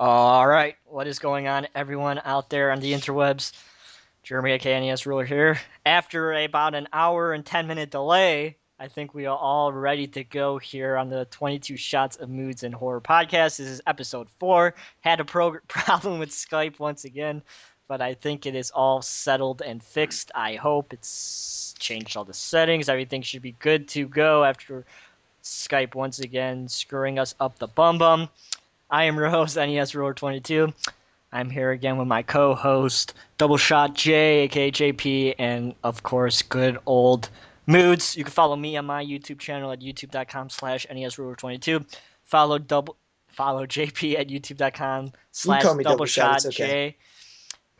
All right, what is going on, everyone out there on the interwebs? Jeremy, aka NES Ruler here. After about an hour and 10-minute delay, I think we are all ready to go here on the 22 Shots of Moods and Horror podcast. This is episode 4. Had a problem with Skype once again, but I think it is all settled and fixed. I hope it's changed all the settings. Everything should be good to go after Skype once again screwing us up the bum bum. I am your host, NES Ruler 22. I'm here again with my co-host, Double Shot J, aka JP, and of course, good old Moodz. You can follow me on my YouTube channel at youtube.com/NESRuler22. Follow JP at youtube.com You can slash call me double Double Shot. It's shot okay. J.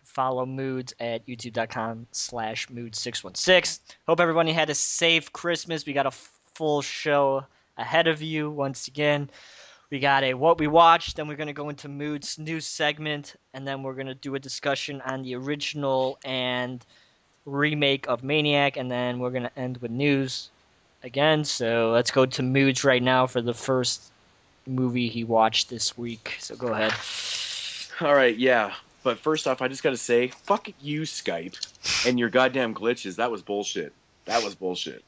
Follow Moodz at youtube.com/Moodz616. Hope everybody had a safe Christmas. We got a full show ahead of you once again. We got a what we watched, then we're going to go into Mood's news segment, and then we're going to do a discussion on the original and remake of Maniac, and then we're going to end with news again. So let's go to Moods right now for the first movie he watched this week. So go ahead. All right, yeah. But first off, I just got to say, fuck you, Skype, and your goddamn glitches. That was bullshit. That was bullshit.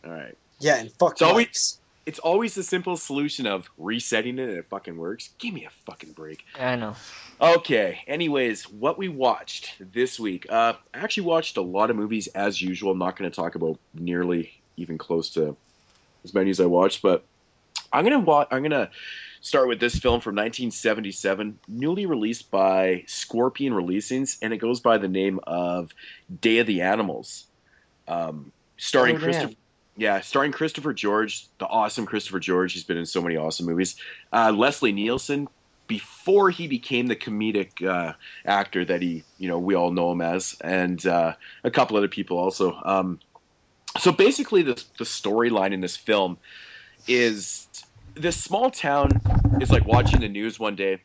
All right. Yeah, and fuck It's always mics. it's always the simple solution of resetting it and it fucking works. Give me a fucking break. I know. Okay. Anyways, what we watched this week. I actually watched a lot of movies as usual. I'm not going to talk about nearly even close to as many as I watched, but I'm gonna start with this film from 1977, newly released by Scorpion Releasings, and it goes by the name of Day of the Animals, starring Oh, Christopher. damn. Yeah, starring Christopher George, the awesome Christopher George. He's been in so many awesome movies. Leslie Nielsen, before he became the comedic actor that we all know him as, and a couple other people also. So basically, the storyline in this film is this small town is like watching the news one day,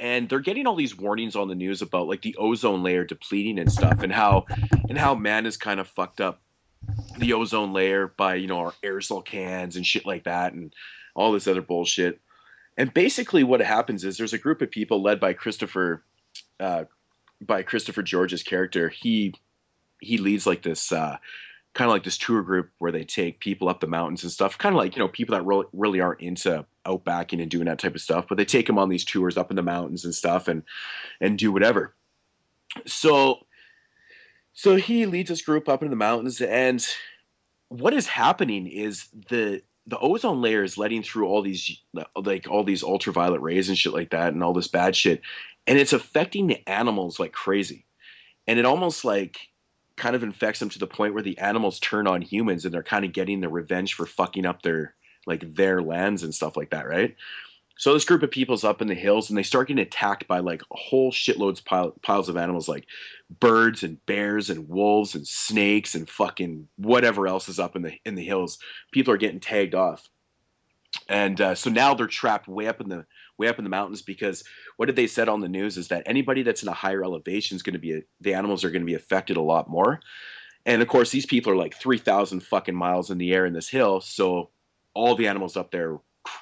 and they're getting all these warnings on the news about like the ozone layer depleting and stuff, and how man is kind of fucked up the ozone layer by our aerosol cans and shit like that, and all this other bullshit. And basically, what happens is there's a group of people led uh, by Christopher George's character. He leads like this kind of like this tour group where they take people up the mountains and stuff, kind of like people that really aren't into outbacking and doing that type of stuff, but they take them on these tours up in the mountains and stuff, and do whatever. So so he leads this group up into the mountains, and what is happening is the ozone layer is letting through all these ultraviolet rays and shit like that, and all this bad shit, and it's affecting the animals like crazy. And it almost like kind of infects them to the point where the animals turn on humans, and they're kind of getting the revenge for fucking up their lands and stuff like that, right? So this group of people's up in the hills, and they start getting attacked by like a whole piles of animals, like birds and bears and wolves and snakes and fucking whatever else is up in the hills. People are getting tagged off, and so now they're trapped way up in the mountains, because what did they said on the news is that anybody that's in a higher elevation is going to be the animals are going to be affected a lot more. And of course, these people are like 3,000 fucking miles in the air in this hill, so all the animals up there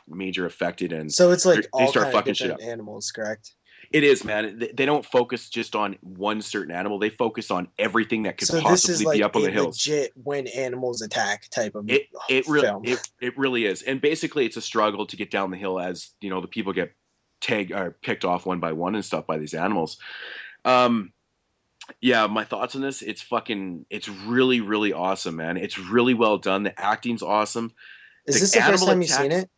major affected, and So it's like they all start kind of fucking shit up. different animals, correct? It is, man. They don't focus just on one certain animal. They focus on everything that could So this is possibly like be up on a the hills. legit when animals attack type of It film. it really is. And basically it's a struggle to get down the hill as, the people get tagged or picked off one by one and stuff by these animals. Um yeah, my thoughts on this, it's really, really awesome, man. It's really well done. The acting's awesome. Is The this the first animal time you've seen attacks. it?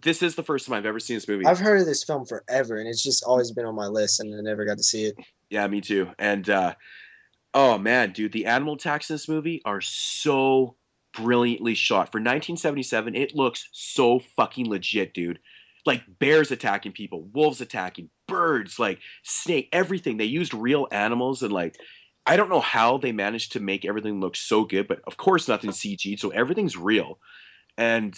This is the first time I've ever seen this movie. I've heard of this film forever, and it's just always been on my list, and I never got to see it. Yeah, me too. And oh man, dude, the animal attacks in this movie are so brilliantly shot. For 1977, it looks so fucking legit, dude. Like bears attacking people, wolves attacking, birds, like snake, everything. They used real animals, and like I don't know how they managed to make everything look so good, but of course nothing's CG, so everything's real. And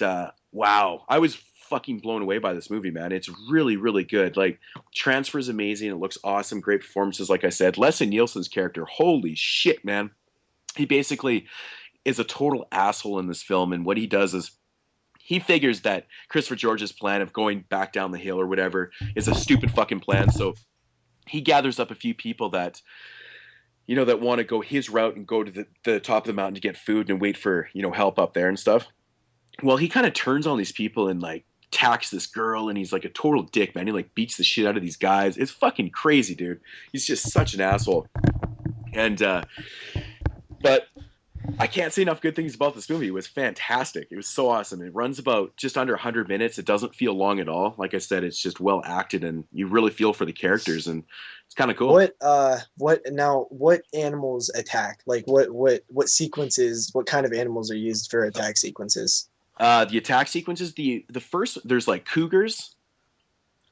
wow, I was fucking blown away by this movie, man. It's really, really good. Like, transfer's amazing. It looks awesome. Great performances, like I said. Leslie Nielsen's character, holy shit, man. He basically is a total asshole in this film, and what he does is he figures that Christopher George's plan of going back down the hill or whatever is a stupid fucking plan. So he gathers up a few people that that want to go his route and go to the top of the mountain to get food and wait for help up there and stuff. Well, he kind of turns on these people and like attacks this girl, and he's like a total dick, man. He like beats the shit out of these guys. It's fucking crazy, dude. He's just such an asshole. And but I can't say enough good things about this movie. It was fantastic. It was so awesome. It runs about just under 100 minutes. It doesn't feel long at all. Like I said, it's just well acted, and you really feel for the characters, and it's kind of cool. What animals attack? Like what sequences? What kind of animals are used for attack sequences? The attack sequences. The first, there's like cougars.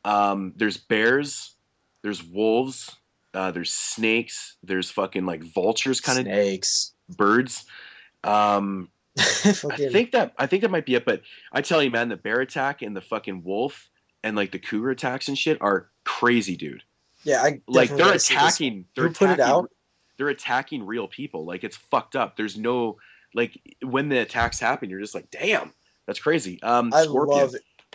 There's bears. There's wolves. There's snakes. There's fucking like vultures, kind of snakes. Birds. I think that might be it. But I tell you, man, the bear attack and the fucking wolf and like the cougar attacks and shit are crazy, dude. Yeah, they're attacking. It out? They're attacking real people. Like it's fucked up. There's no like when the attacks happen, you're just like, damn, that's crazy. Scorpion.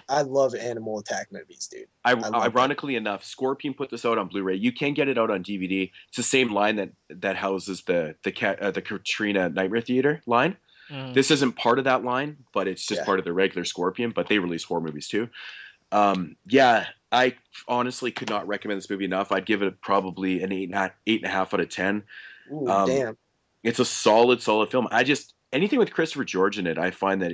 I love animal attack movies, dude. Ironically enough, Scorpion put this out on Blu-ray. You can get it out on DVD. It's the same line that houses the Katrina Nightmare Theater line. This isn't part of that line, but it's just part of the regular Scorpion. But they release horror movies too. I honestly could not recommend this movie enough. I'd give it probably an 8.5 out of 10. Ooh, damn. It's a solid film. Anything with Christopher George in it, I find that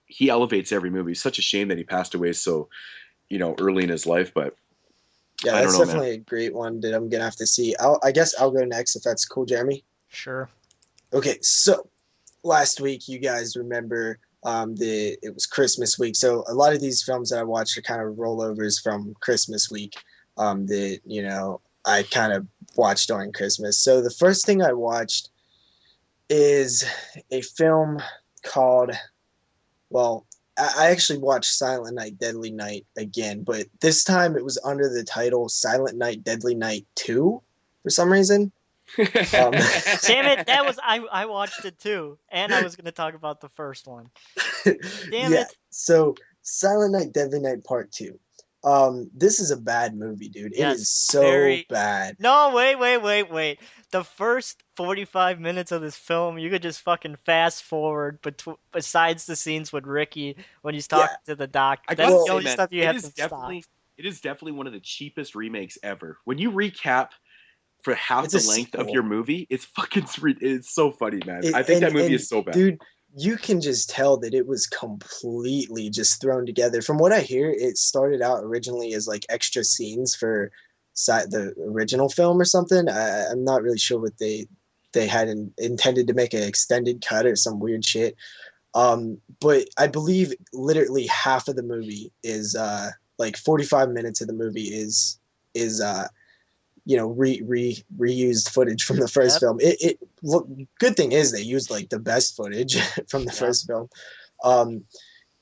he elevates every movie. It's such a shame that he passed away so, early in his life. But yeah, that's definitely a great one that I'm gonna have to see. I guess I'll go next if that's cool, Jeremy. Sure. Okay, so last week you guys remember it was Christmas week, so a lot of these films that I watched are kind of rollovers from Christmas week. That I kind of watched during Christmas. So the first thing I watched is a film called. Well, I actually watched Silent Night, Deadly Night again, but this time it was under the title Silent Night, Deadly Night 2 for some reason. Damn it, I watched it too, and I was going to talk about the first one. Damn it. So Silent Night, Deadly Night Part 2. This is a bad movie, dude. It is so bad. No, wait. The first 45 minutes of this film, you could just fucking fast forward besides the scenes with Ricky when he's talking to the doctor. That's the only stuff you have to stop. It is definitely one of the cheapest remakes ever. When you recap for half the length of your movie, it's so funny, man. I think that movie is so bad. Dude, you can just tell that it was completely just thrown together. From what I hear, it started out originally as like extra scenes for the original film or something. I'm not really sure what they had intended to make an extended cut or some weird shit. But I believe literally half of the movie is like 45 minutes of the movie is reused footage from the first film. Good thing is they used like the best footage from the first film.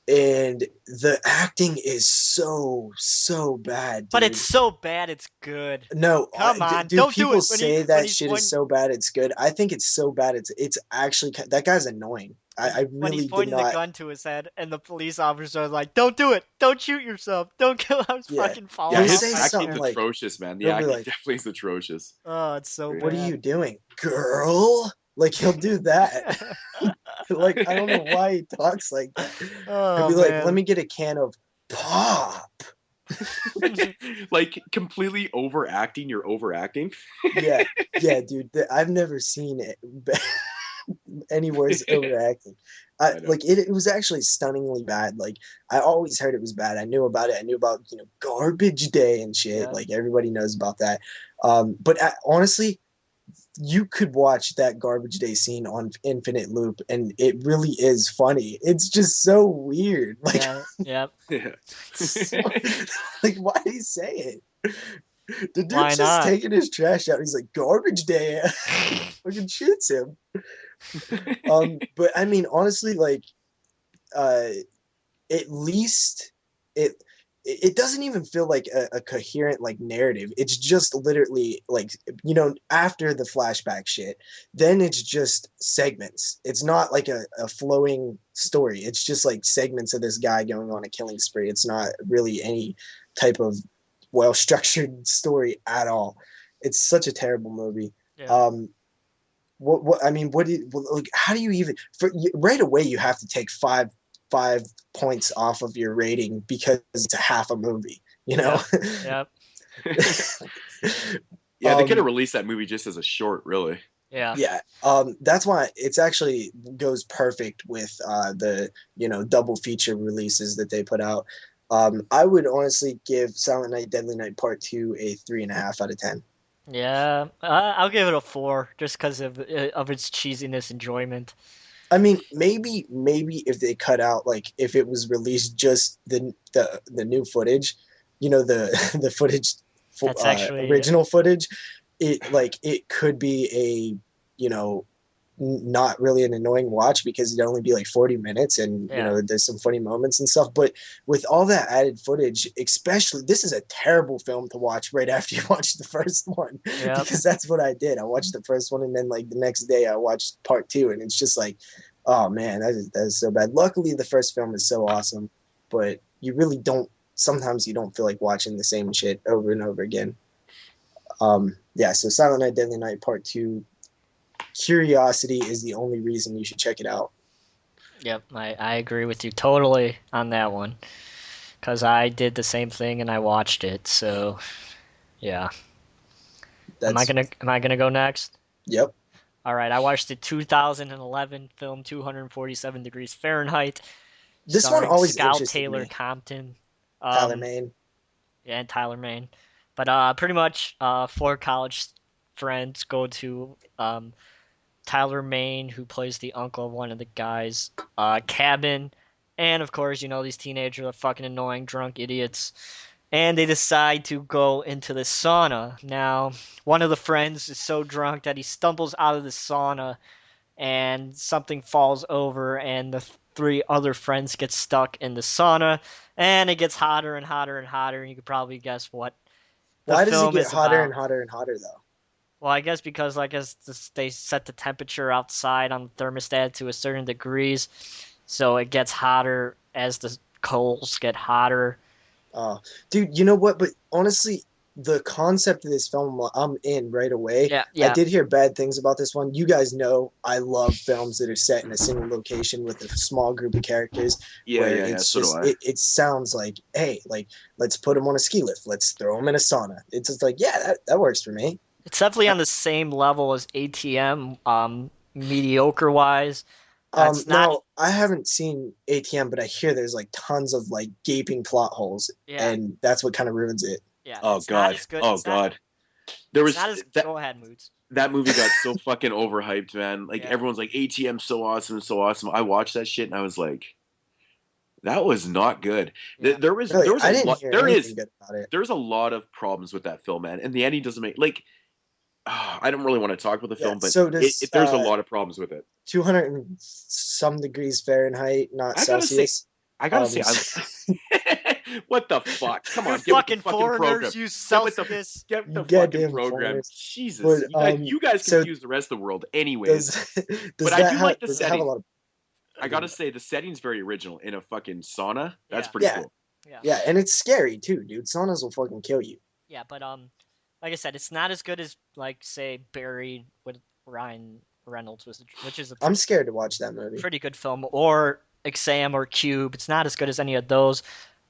And the acting is so bad, dude. But it's so bad it's good. No, come on, dude, don't people do it. Say that shit is so bad it's good. I think it's so bad it's actually, that guy's annoying. I really when he's pointing the gun to his head and the police officer is like, don't do it, don't shoot yourself, don't kill. I was fucking following. Yeah, his acting is atrocious, man. The acting definitely is atrocious. Oh, it's so bad. What are you doing, girl? Like, he'll do that. Like, I don't know why he talks like that. He'll be like, let me get a can of pop. Like, completely overacting. You're overacting. Yeah, dude. I've never seen it any worse overacting. It was actually stunningly bad. Like, I always heard it was bad. I knew about it. I knew about Garbage Day and shit. Yeah. Like, everybody knows about that. But honestly, you could watch that Garbage Day scene on infinite loop, and it really is funny. It's just so weird. Like, like, why did he say it? The dude's just taking his trash out. He's like, Garbage Day. Fucking shoots him. But I mean, honestly, like, at least it doesn't even feel like a coherent like narrative. It's just literally like, after the flashback shit, then it's just segments. It's not like a flowing story. It's just like segments of this guy going on a killing spree. It's not really any type of well structured story at all. It's such a terrible movie. Yeah. What I mean, like, how do you even right away you have to take five points off of your rating because it's a half a movie, Yep. Yeah, they could have released that movie just as a short, really. Yeah. Yeah. That's why it's actually goes perfect with the double feature releases that they put out. I would honestly give Silent Night Deadly Night Part 2 a 3.5 out of 10. Yeah. I'll give it a 4 just because of its cheesiness enjoyment. I mean, maybe if they cut out, like, if it was released just the new footage, the the footage, That's actually original footage, it could be a not really an annoying watch because it'd only be like 40 minutes and there's some funny moments and stuff. But with all that added footage, especially, this is a terrible film to watch right after you watch the first one. Yep. Because that's what I did. I watched the first one and then like the next day I watched part 2 and it's just like, oh man, that is so bad. Luckily the first film is so awesome, but you really don't, sometimes you don't feel like watching the same shit over and over again. Yeah, so Silent Night Deadly Night Part 2, curiosity is the only reason you should check it out. Yep, I agree with you totally on that one. Because I did the same thing and I watched it, so yeah. Am I gonna go next? Yep. All right, I watched the 2011 film 247 Degrees Fahrenheit. This one always Scout interested Taylor me. Compton. Tyler Mane. Yeah, and Tyler Mane. But pretty much 4 college friends go to Tyler Mane, who plays the uncle of one of the guys, cabin. And of course, these teenagers are fucking annoying, drunk idiots. And they decide to go into the sauna. Now, one of the friends is so drunk that he stumbles out of the sauna and something falls over, and the 3 other friends get stuck in the sauna. And it gets hotter and hotter and hotter. And you could probably guess what the Why does it film get is hotter about. and hotter and hotter though? Well, I guess because they set the temperature outside on the thermostat to a certain degrees, so it gets hotter as the coals get hotter. Dude, you know what? But honestly, the concept of this film, I'm in right away. Yeah, I yeah, did hear bad things about this one. You guys know I love films that are set in a single location with a small group of characters. Yeah, where yeah, it's so just do I. it sounds like, hey, like, let's put them on a ski lift, let's throw them in a sauna. It's just like, yeah, that works for me. it's definitely on the same level as ATM, mediocre wise. It's not. Now I haven't seen ATM, but I hear there's like tons of like gaping plot holes, Yeah, and that's what kind of ruins it. yeah. Oh It's not god. as good. Oh god. There It's was not as. that Go ahead, Moods. that movie got so fucking overhyped, man. Like Yeah. everyone's like ATM so awesome, so awesome. I watched that shit and I was like, that was not good. Yeah. There was Really, there was a I didn't lot hear anything good about it. there's a lot of problems with that film, man. And the ending doesn't make like I don't really want to talk about the Yeah. film, but So does there's a lot of problems with it. 200 and some degrees Fahrenheit, not I gotta say, Celsius. I gotta say, what the fuck? Come on, You get with the fucking fucking program. foreigners use Get with Celsius. get with the You fucking goddamn program. foreigners. Jesus, But, you guys so confuse the rest of the world, anyways. Does But I do like the does it have setting. a lot of? I gotta say, the setting's very original in a fucking sauna. That's Yeah. pretty Yeah. cool. Yeah. Yeah, and it's scary too, dude. Saunas will fucking kill you. Yeah, but like I said, it's not as good as like say Buried with Ryan Reynolds, which is a I'm scared to watch that movie. pretty good film, or Exam or Cube. It's not as good as any of those.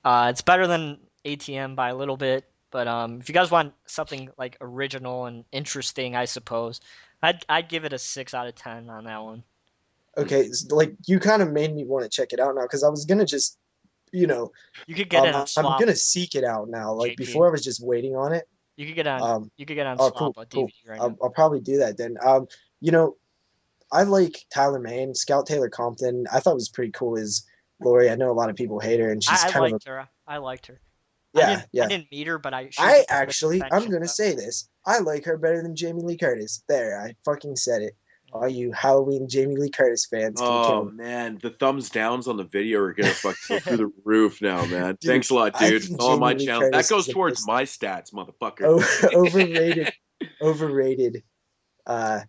It's better than ATM by a little bit, but if you guys want something like original and interesting, I suppose I'd give it a 6 out of 10 on that one. Okay, like you kind of made me want to check it out now because I was gonna just, You could get it on I'm swap. gonna seek it out now. Like JP. before, I was just waiting on it. You could get on. You could get on Oh, swap cool, on cool. DVD right now. I'll probably do that then. You know, I like Tyler Mane, Scout Taylor Compton. I thought it was pretty cool as Lori. I know a lot of people hate her, and she's I kind liked of her. I liked her. yeah, I didn't meet her, but I'm potential gonna though. say this. I like her better than Jamie Lee Curtis. There, I fucking said it. All you Halloween Jamie Lee Curtis fans can kill Oh me. man, the thumbs downs on the video are gonna fuck go through the roof now, man. Dude, Thanks a lot, I dude. think All on my Jamie Lee channel. That Curtis is goes the towards most my stats, motherfucker. overrated, overrated uh,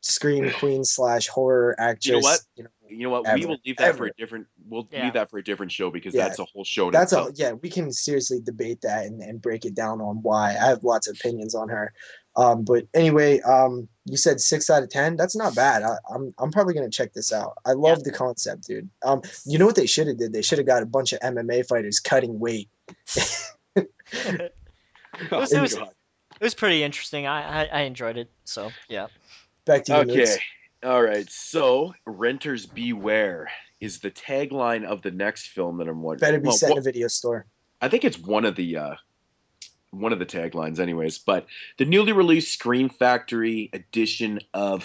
scream queen slash horror You know what? actress, You know what? We ever, will leave that for a ever. different. We'll leave Yeah. that for a different show because Yeah, that's a whole show in that's itself. all. Yeah, we can seriously debate that and break it down on why. I have lots of opinions on her. But anyway, you said 6 out of 10. That's not bad. I'm probably gonna check this out. I Yeah. love the concept, dude. You know what they should have did? They should have got a bunch of MMA fighters cutting weight. It Oh, was, it was, God. it was pretty interesting. I enjoyed it. So yeah. Back to you, Okay. Moodz. All right. So, renters beware is the tagline of the next film that I'm watching. Better be Well, set in a video store. I think it's one of the taglines, anyways. But the newly released Scream Factory edition of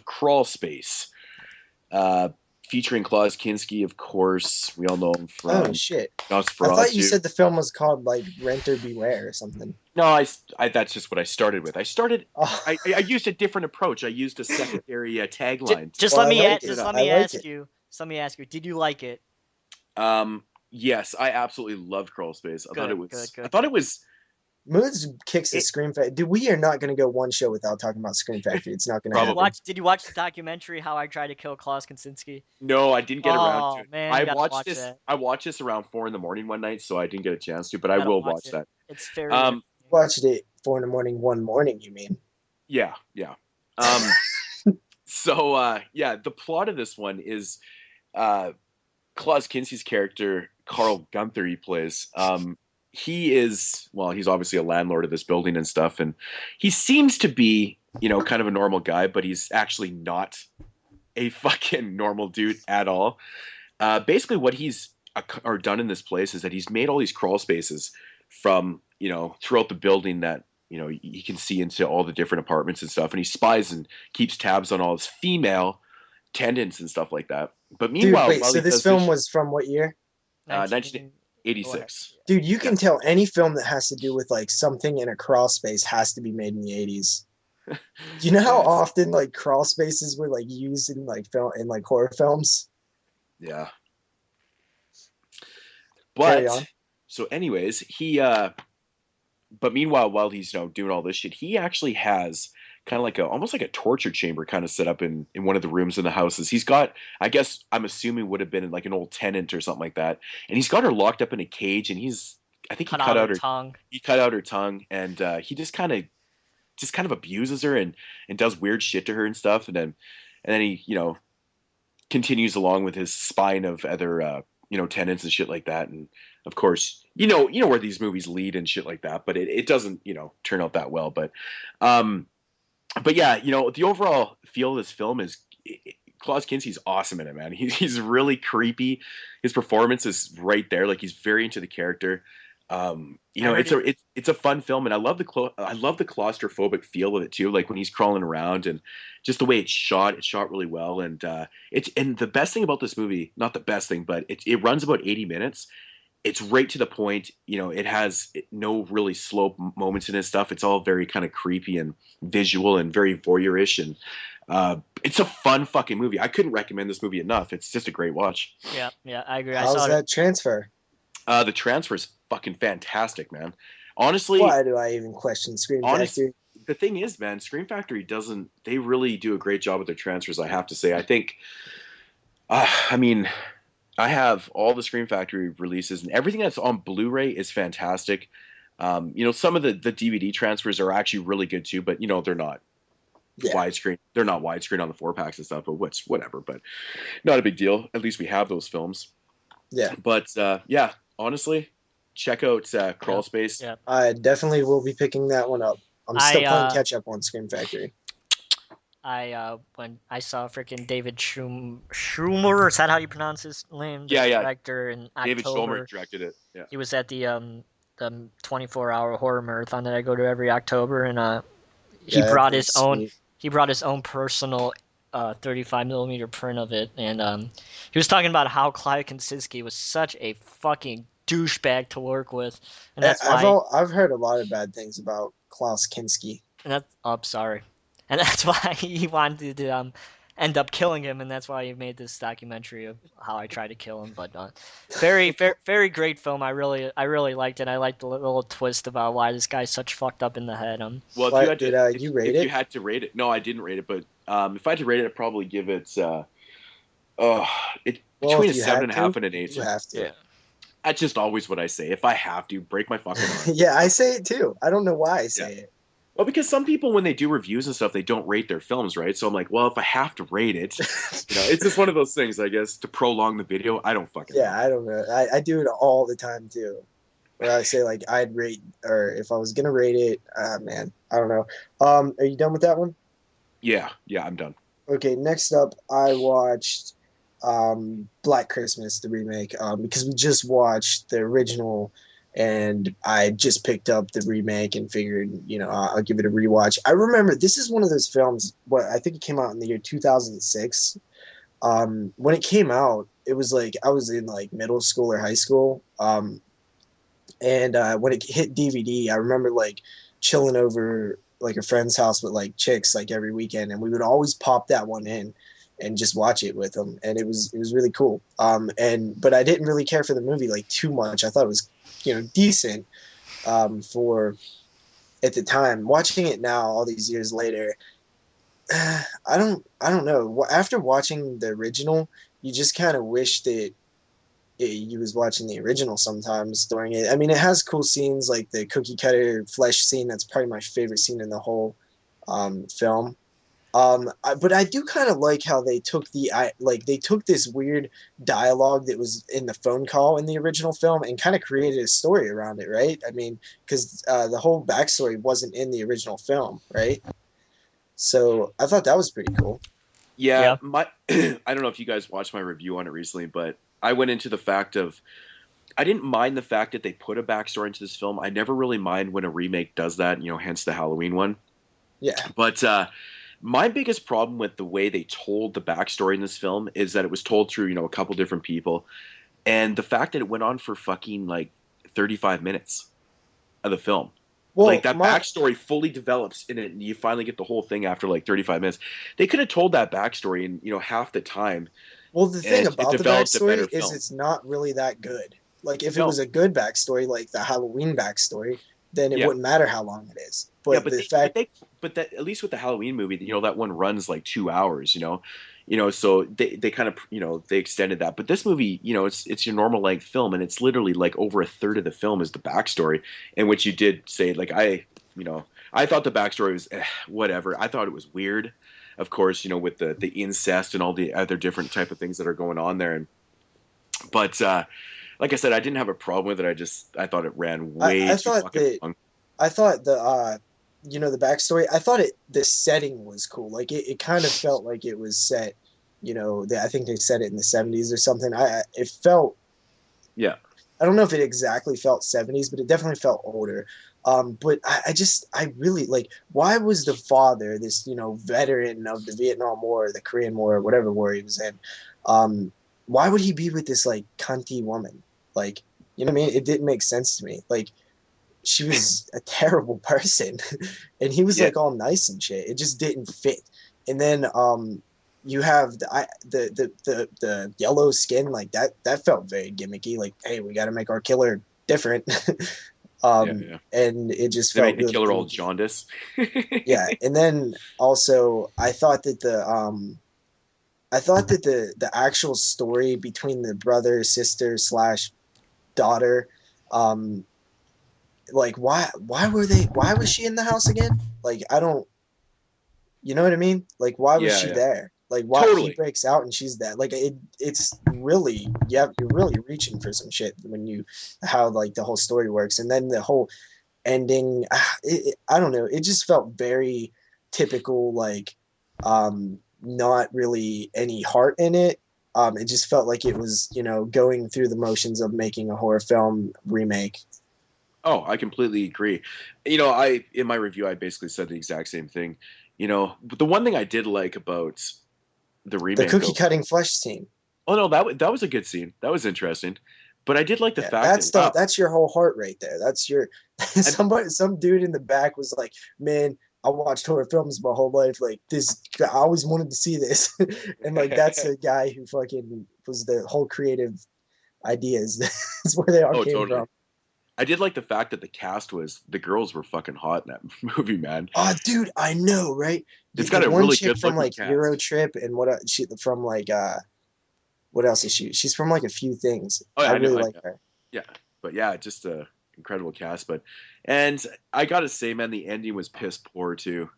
Crawlspace, featuring Klaus Kinski, of course. We all know him Oh from shit! I Nosferatu. thought you said the film was called like Renter Beware or something. No, I that's just what I started with. Oh, I used a different approach. I used a secondary tagline. Just Well, let I me like just it. let I me like ask it. you. Just let me ask you. Did you like it? Yes, I absolutely loved Crawlspace. Good. I thought it was. Moodz kicks the It- Scream Factory. Dude, we are not going to go one show without talking about Scream Factory. It's not going to Probably. happen. Did you watch the documentary How I Tried to Kill Klaus Kinski? No, I didn't get around to Oh it. man, I you gotta watched watch this. that. I watched this around 4 in the morning one night, so I didn't get a chance to. But You I gotta will watch watch it. that. It's very. Um, Watched it 4 in the morning, one morning, you mean? yeah. So yeah, the plot of this one is uh, Klaus Kinski's character, Carl Gunther, he plays. He's obviously a landlord of this building and stuff, and he seems to be, kind of a normal guy, but he's actually not a fucking normal dude at all. Basically, what he's or done in this place is that he's made all these crawl spaces from, throughout the building that, he can see into all the different apartments and stuff, and he spies and keeps tabs on all his female tenants and stuff like that. But Dude, meanwhile, wait, while so he this does film this, was from what year? 1986. Dude, you can tell any film that has to do with like something in a crawl space has to be made in the 80s. Do you know how Yes. often like crawl spaces were like used in like film in like horror films? Yeah. Carry on. But so, anyways, but meanwhile, while he's doing all this shit, he actually has kind of like almost like a torture chamber kind of set up in one of the rooms in the houses. He's got, I guess I'm assuming would have been like an old tenant or something like that, and he's got her locked up in a cage, and I think he cut out her tongue. He cut out her tongue, and he just kind of abuses her and does weird shit to her and stuff, and then he continues along with his spine of other tenants and shit like that, and of course where these movies lead and shit like that, but it doesn't turn out that well, but yeah, the overall feel of this film is Klaus Kinski's awesome in it, man. He's really creepy. His performance is right there, like he's very into the character. It's a fun film, and I love the claustrophobic feel of it too. Like when he's crawling around, and just the way it's shot really well. And and the best thing about this movie, not the best thing, but it runs about 80 minutes. It's right to the point. It has no really slow moments in his stuff. It's all very kind of creepy and visual and very voyeurish, and it's a fun fucking movie. I couldn't recommend this movie enough. It's just a great watch. Yeah, I agree. How's that transfer? The transfer is fucking fantastic, man. Honestly, Why do I even question Scream Factory? the thing is, man, Scream Factory doesn't. They really do a great job with their transfers. I have to say. I think. I mean, I have all the Scream Factory releases, and everything that's on Blu-ray is fantastic. Some of the DVD transfers are actually really good too, but they're not widescreen. They're not widescreen on the 4-packs and stuff. But whatever. But not a big deal. At least we have those films. Yeah. But yeah, honestly, check out Crawlspace. Yeah. I definitely will be picking that one up. I'm still playing catch up on Scream Factory. When I saw freaking David Schwimmer, is that how you pronounce his name? The director in October. David Schwimmer directed it. Yeah. He was at the 24-hour horror marathon that I go to every October, and he brought his own. He brought his own personal 35 millimeter print of it, and he was talking about how Clive Kinski was such a fucking douchebag to work with, and that's why I've heard a lot of bad things about Klaus Kinski. And sorry. and that's why he wanted to end up killing him, and that's why he made this documentary of how I tried to kill him. But very great film. I really liked it. I liked the little twist about why this guy's such fucked up in the head. Well, if you What had did to, you rate if you it? had to rate it, no, I didn't rate it, but if I had to rate it, I'd probably give it uh, it Well, between if a you seven had and a to, half and an eight. you have to. Yeah. That's just always what I say. If I have to, break my fucking arm. Yeah, I say it too. I don't know why I Yeah. say it. Well, because some people, when they do reviews and stuff, they don't rate their films, right? So I'm like, well, if I have to rate it, it's just one of those things, I guess, to prolong the video. I don't fucking Yeah, know. I don't know. I do it all the time too. Where I say like I'd rate, or if I was gonna rate it, man, I don't know. Are you done with that one? Yeah, yeah, I'm done. Okay, next up, I watched Black Christmas, the remake, because we just watched the original, and I just picked up the remake and figured, I'll give it a rewatch. I remember this is one of those films. What I think it came out in the year 2006. When it came out, it was like I was in like middle school or high school. And when it hit DVD, I remember like chilling over like a friend's house with like chicks like every weekend, and we would always pop that one in and just watch it with them, and it was really cool. But I didn't really care for the movie like too much. I thought it was decent for at the time. Watching it now, all these years later, I don't know. After watching the original, you just kind of wish that you was watching the original sometimes during it. I mean, it has cool scenes like the cookie cutter flesh scene. That's probably my favorite scene in the whole film. But I do kind of like how they took they took this weird dialogue that was in the phone call in the original film and kind of created a story around it, right? I mean, because the whole backstory wasn't in the original film, right? So I thought that was pretty cool. Yeah, Yeah. my I don't know if you guys watched my review on it recently, but I went into the fact of I didn't mind the fact that they put a backstory into this film. I never really mind when a remake does that, hence the Halloween one. Yeah. But my biggest problem with the way they told the backstory in this film is that it was told through, a couple different people, and the fact that it went on for fucking like 35 minutes of the film. Like Well, that backstory fully develops in it, and you finally get the whole thing after like 35 minutes. They could have told that backstory in half the time, the thing and it about the developed a better backstory is film. it's not really that good. Like if it No, was a good backstory, like the Halloween backstory, then it yeah, wouldn't matter how long it is. yeah, But the fact, but that at least with the Halloween movie, that one runs like 2 hours. So they kind of they extended that. But this movie, it's your normal length film, and it's literally like over a third of the film is the backstory, in which you did say like I thought the backstory was whatever. I thought it was weird, of course, with the incest and all the other different type of things that are going on there. But like I said, I didn't have a problem with it. I thought it ran way I too thought fucking that long. I thought the backstory. I thought the setting was cool. Like it kind of felt like it was set. I think they set it in the 70s or something. It felt. Yeah, I don't know if it exactly felt 70s, but it definitely felt older. But I really like, why was the father, this, veteran of the Vietnam War, the Korean War, whatever war he was in, why would he be with this like cunty woman? Like, you know what I mean? It didn't make sense to me. Like, she was a terrible person, and he was yeah, like all nice and shit. It just didn't fit. And then you have the yellow skin, like that felt very gimmicky. Like, hey, we got to make our killer different. yeah. And it just They felt made the really killer all gimmicky. jaundice. Yeah, and then also I thought that the actual story between the brother sister slash daughter, um like why was she in the house again? Like I don't, you know what I mean? Like why was Yeah, she yeah, there? Like why he totally. breaks out and she's there? Like it's really, yeah, you're really reaching for some shit when you how like the whole story works, and then the whole ending. I don't know. It just felt very typical. Like not really any heart in it. It just felt like it was going through the motions of making a horror film remake. Oh, I completely agree. I in my review I basically said the exact same thing. But the one thing I did like about the The remake cookie though. cutting flesh scene. Oh no, that was a good scene. That was interesting. But I did like the Yeah, fact that wow, that's your whole heart right there. That's your and some dude in the back was like, man, I watched horror films my whole life. Like this, I always wanted to see this, and like that's a guy who fucking was the whole creative ideas. That's where they all Oh, came totally. from. I did like the fact that the girls were fucking hot in that movie, man. Oh, dude, I know, right? It's The got a one really chick good from looking like cast. Eurotrip and she from like what else is she? She's from like a few things. Oh yeah, I I know. really like her. Yeah, but yeah, just a incredible cast. And I gotta say, man, the ending was piss poor too.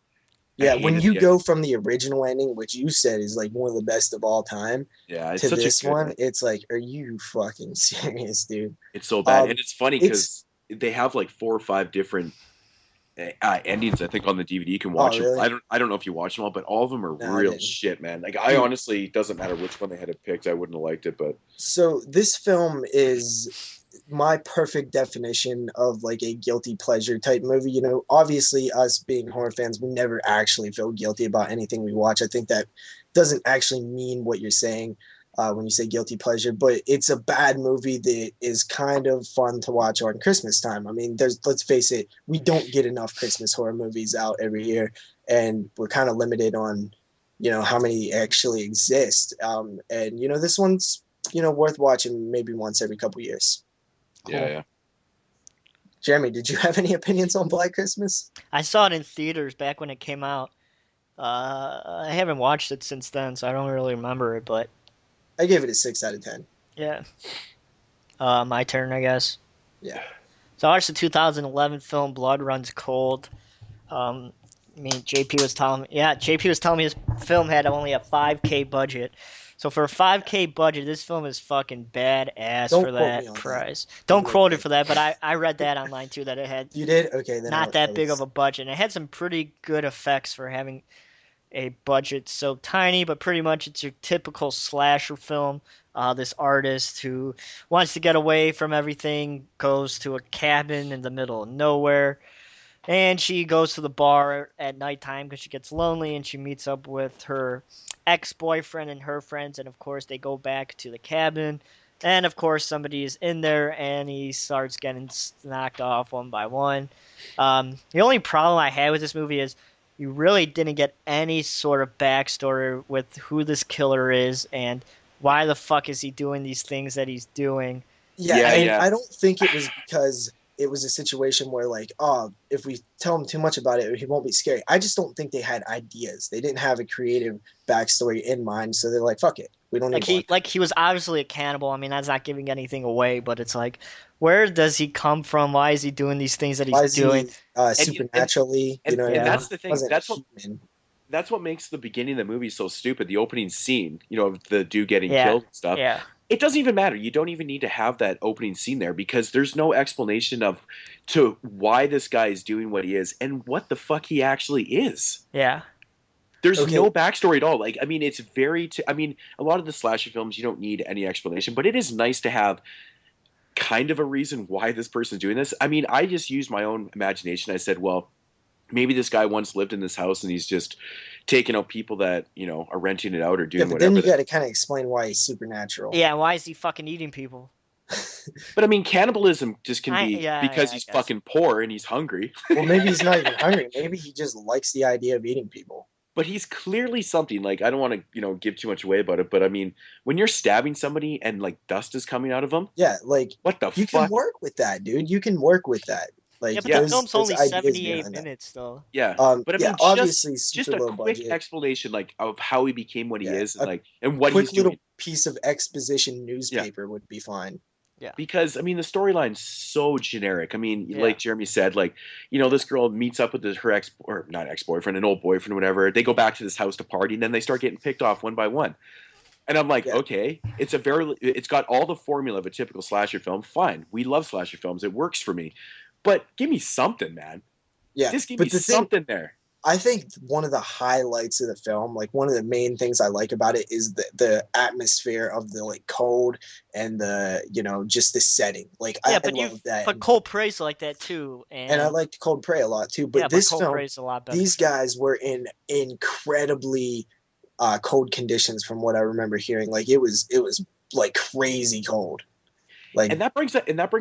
I Yeah, when hated you the ending. go from the original ending, which you said is like one of the best of all time, Yeah, it's to such a this good. one, it's like, are you fucking serious, dude? It's so bad, and Um, it's funny it's because they have like 4 or 5 different endings. I think on the DVD you can oh watch them. really? I don't know if you watch them all, but all of them are No, I real didn't, shit, man. Like I dude. honestly, it doesn't matter which one they had picked. I wouldn't have liked it, but So this film is my perfect definition of like a guilty pleasure type movie. You know, obviously, us being horror fans, we never actually feel guilty about anything we watch. I think that doesn't actually mean what you're saying when you say guilty pleasure, but it's a bad movie that is kind of fun to watch on Christmas time. I mean, let's face it, we don't get enough Christmas horror movies out every year, and we're kind of limited on how many actually exist. And this one's worth watching maybe once every couple years. yeah, Cool. yeah. Jeremy, did you have any opinions on Black Christmas? I saw it in theaters back when it came out. I haven't watched it since then, so I don't really remember it. But I gave it a 6 out of 10. yeah, my turn, I guess. Yeah. So I watched the 2011 film Blood Runs Cold. I mean, JP was telling me his film had only a 5K budget. So for a 5K budget, this film is fucking badass Don't for quote me that on that. price. Don't Even quote it okay. for that, but I read that online too, that it had You did? Okay, then not I that big of was. a budget. And it had some pretty good effects for having a budget so tiny, but pretty much it's your typical slasher film. This artist who wants to get away from everything goes to a cabin in the middle of nowhere, and she goes to the bar at nighttime because she gets lonely, and she meets up with her ex-boyfriend and her friends, and of course they go back to the cabin, and of course somebody is in there, and he starts getting knocked off one by one. The only problem I had with this movie is you really didn't get any sort of backstory with who this killer is and why the fuck is he doing these things that he's doing. Yeah, Yeah, and yeah. I don't think it was because it was a situation where like, oh, if we tell him too much about it, he won't be scary. I just don't think they had ideas. They didn't have a creative backstory in mind, so they're like, fuck it, we don't Like need one. he was obviously a cannibal. I mean, that's not giving anything away, but it's like, where does he come from? Why is he doing these things that he's Why is doing? he And you and supernaturally? You know what I and mean? Yeah, that's the thing. Wasn't human. That's what makes the beginning of the movie so stupid. The opening scene, of the dude getting yeah, killed and stuff. yeah, It doesn't even matter. You don't even need to have that opening scene there because there's no explanation of to why this guy is doing what he is and what the fuck he actually is. yeah. There's Okay, no backstory at all. Like, I mean, it's very. I mean, a lot of the slasher films you don't need any explanation, but it is nice to have kind of a reason why this person's doing this. I mean, I just used my own imagination. I said, well, maybe this guy once lived in this house and he's just taking out people that are renting it out or yeah, doing but then whatever. you got to kind of explain why he's supernatural. Yeah, why is he fucking eating people? But I mean, cannibalism just can be Yeah, because I he's guess. fucking poor and he's hungry. Well, maybe he's not even hungry. Maybe he just likes the idea of eating people. But he's clearly something. Like, I don't want to give too much away about it, but I mean, when you're stabbing somebody and like dust is coming out of them, Yeah, like what the you can fuck? work with that, dude. You can work with that. Yeah, Like but the Yeah, film's there's only ideas 78 behind that. minutes, though. yeah. But I Yeah, mean, just obviously just super a low quick budget. explanation like of how he became what he Yeah, is and a like and what quick he's little doing. piece of exposition Yeah. newspaper would be fine. Yeah, Because I mean the storyline's so generic. I mean, yeah, like Jeremy said, like this girl meets up with her ex or not ex boyfriend, an old boyfriend, or whatever. They go back to this house to party, and then they start getting picked off one by one. And I'm like, Yeah. okay, it's got all the formula of a typical slasher film. Fine, we love slasher films. It works for me, but give me something, man. Yeah, Just give me but the thing something there. I think one of the highlights of the film, like one of the main things I like about it, is the atmosphere of the like cold and the just the setting. Like yeah. I But love that, Cole prays like that too, and I and liked Cold Prey a lot too. yeah, But but this Cole film, prays a lot better. these guys were in incredibly cold conditions, from what I remember hearing. Like it was like crazy cold. Like And that brings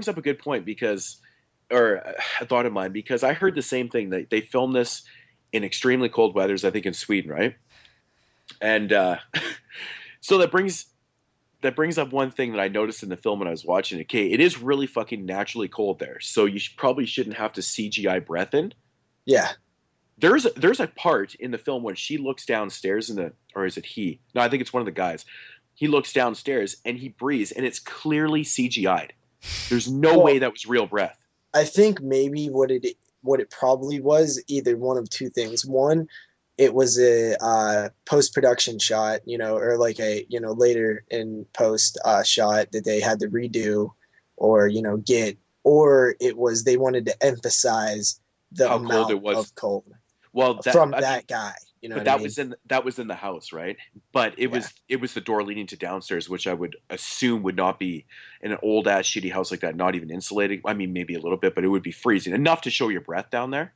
up a good point because, or a thought of mine, because I heard the same thing that they filmed this in extremely cold weathers, I think in Sweden, right? And so that brings up one thing that I noticed in the film when I was watching it. Okay, it is really fucking naturally cold there, so you probably shouldn't have to CGI breath in. Yeah. There's a part in the film when she looks downstairs or is it he? No, I think it's one of the guys. He looks downstairs and he breathes, and it's clearly CGI'd. There's no way that was real breath. I think maybe what it probably was, either one of two things. One, it was a post-production shot, or like a later in post shot that they had to redo, or or it was they wanted to emphasize the How amount cold it was. of cold. Well, from that guy, but that was in the house, right? But it was the door leading to downstairs, which I would assume would not be in an old ass shitty house like that, not even insulated. I mean, maybe a little bit, but it would be freezing enough to show your breath down there.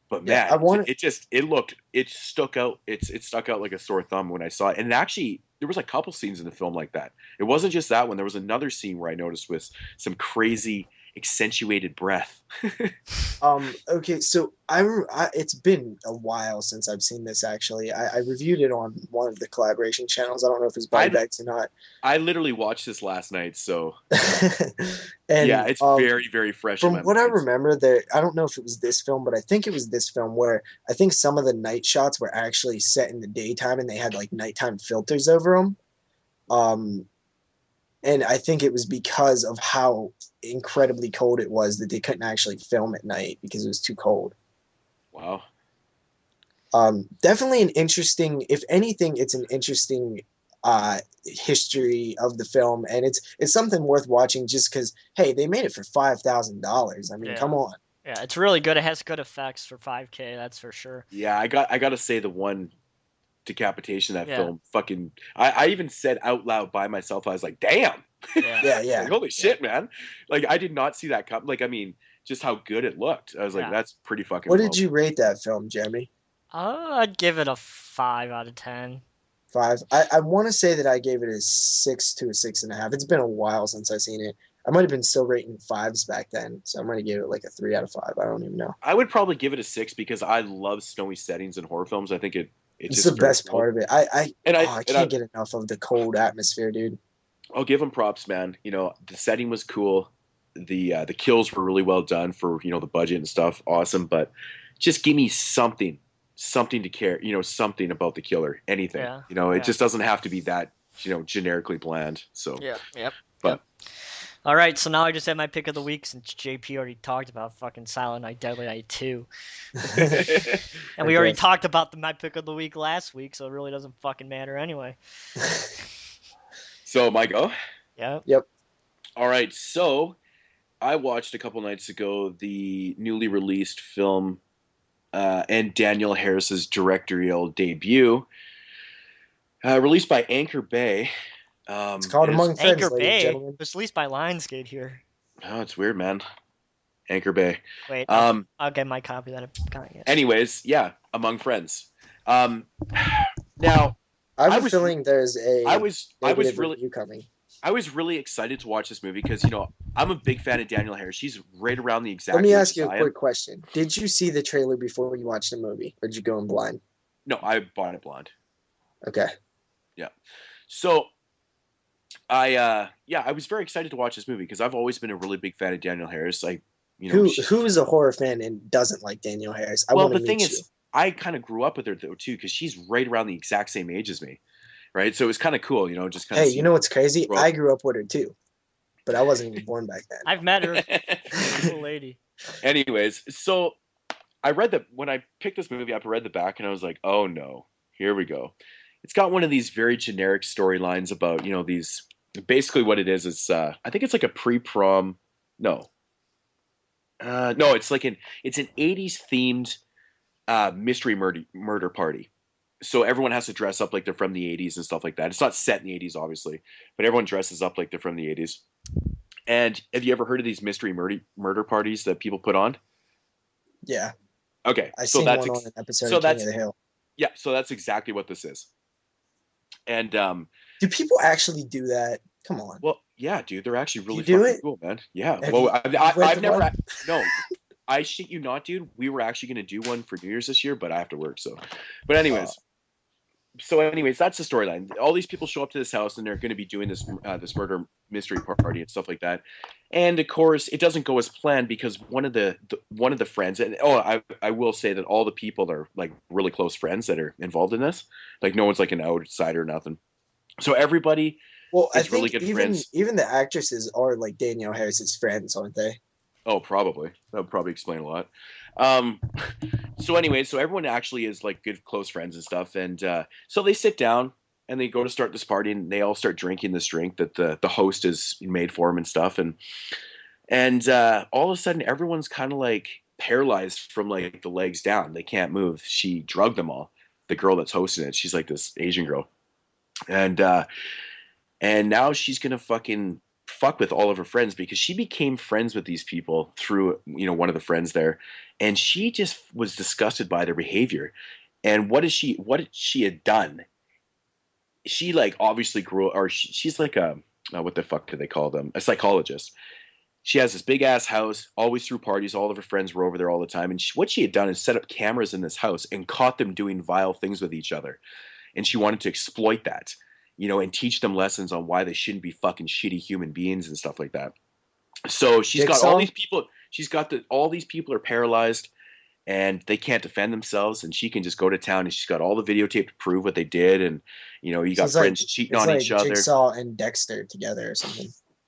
But man, it stuck out. It stuck out like a sore thumb when I saw it. And actually, there was a couple scenes in the film like that. It wasn't just that one. There was another scene where I noticed with some crazy accentuated breath. Okay, so it's been a while since I've seen this. Actually, I reviewed it on one of the collaboration channels. I don't know if it's Body Bags or not. I literally watched this last night, so and yeah, it's very, very fresh. From what I remember, I don't know if it was this film, but I think it was this film where I think some of the night shots were actually set in the daytime, and they had like nighttime filters over them. And I think it was because of how incredibly cold it was that they couldn't actually film at night because it was too cold. Wow. Definitely an interesting, if anything, it's an interesting history of the film, and it's something worth watching just because, hey, they made it for $5,000. I mean, come on. Yeah, it's really good. It has good effects for $5K, that's for sure. Yeah, I got to say the one decapitation of that film, fucking, I even said out loud by myself, I was like, damn. Yeah. Like, holy shit, man. Like, I did not see that come. Like, I mean, just how good it looked. I was like, that's pretty fucking What did you rate that film, Jeremy? I'd give it a 5 out of 10. 5. I want to say that I gave it a 6 to a 6.5. It's been a while since I've seen it. I might have been still rating 5s back then, so I might have gave it like a 3 out of 5. I don't even know. I would probably give it a 6 because I love snowy settings in horror films. I think it's the best part of it. I can't get enough of the cold atmosphere, dude. I'll give them props, man. The setting was cool. The kills were really well done for the budget and stuff. Awesome, but just give me something to care. Something about the killer. Anything. Yeah. It just doesn't have to be that generically bland. So Yep. But all right, so now I just have my pick of the week since JP already talked about fucking Silent Night, Deadly Night 2. And we already talked about my pick of the week last week, so it really doesn't fucking matter anyway. So, my go? Yep. All right, so I watched a couple nights ago the newly released film and Daniel Harris's directorial debut, released by Anchor Bay. It's called Among Friends, Anchor ladies and Bay. gentlemen. It's released by Lionsgate here. Oh, it's weird, man. Anchor Bay. Wait, I'll get my copy that I've got. Anyways, yeah, Among Friends. Now, I have a feeling there's a I was really review coming. I was really excited to watch this movie because I'm a big fan of Daniel Harris. She's right around the exact. Let me ask you a quick question: did you see the trailer before you watched the movie, or did you go in blind? No, I bought it blind. Okay. Yeah. So, I was very excited to watch this movie because I've always been a really big fan of Daniel Harris. Who is a horror fan and doesn't like Daniel Harris? The thing is, I kind of grew up with her though too because she's right around the exact same age as me, right? So it was kind of cool, just kind of. Hey, you know what's crazy? I grew up with her too, but I wasn't even born back then. I've met her. Cool lady. Anyways, so I read when I picked this movie up, I read the back and I was like, oh no, here we go. It's got one of these very generic storylines about these. Basically, what it is I think it's like a pre-prom. No, it's like it's an 80s themed mystery murder party. So everyone has to dress up like they're from the 80s and stuff like that. It's not set in the 80s, obviously, but everyone dresses up like they're from the 80s. And have you ever heard of these mystery murder parties that people put on? Yeah. Okay. I seen one on an episode of King of the Hill. Yeah, so that's exactly what this is. And do people actually do that? Come on. Well, yeah, dude, they're actually really fucking cool, man. Yeah. Well, I've never. No, I shit you not, dude. We were actually going to do one for New Year's this year, but I have to work. So, but anyways, that's the storyline. All these people show up to this house, and they're going to be doing this murder mystery party and stuff like that. And of course, it doesn't go as planned because one of the friends. And I will say that all the people are like really close friends that are involved in this. Like no one's like an outsider or nothing. So everybody Well, I is really think good friends. even the actresses are like Danielle Harris's friends, aren't they? Oh, probably. That would probably explain a lot. Um, so anyway, so everyone actually is like good close friends and stuff, and so they sit down and they go to start this party, and they all start drinking this drink that the host has made for them and stuff, and all of a sudden everyone's kind of like paralyzed from like the legs down. They can't move. She drugged them all. The girl that's hosting it, she's like this Asian girl, and now she's gonna fuck with all of her friends because she became friends with these people through one of the friends there, and she just was disgusted by their behavior. And what she had done, she like obviously grew, or she's like a what the fuck do they call them, a psychologist. She has this big ass house, always threw parties, all of her friends were over there all the time, and what she had done is set up cameras in this house and caught them doing vile things with each other, and she wanted to exploit that, and teach them lessons on why they shouldn't be fucking shitty human beings and stuff like that. So she's got all these people. She's got all these people are paralyzed and they can't defend themselves, and she can just go to town, and she's got all the videotape to prove what they did, and you got friends cheating on each other. Jigsaw and Dexter together or something.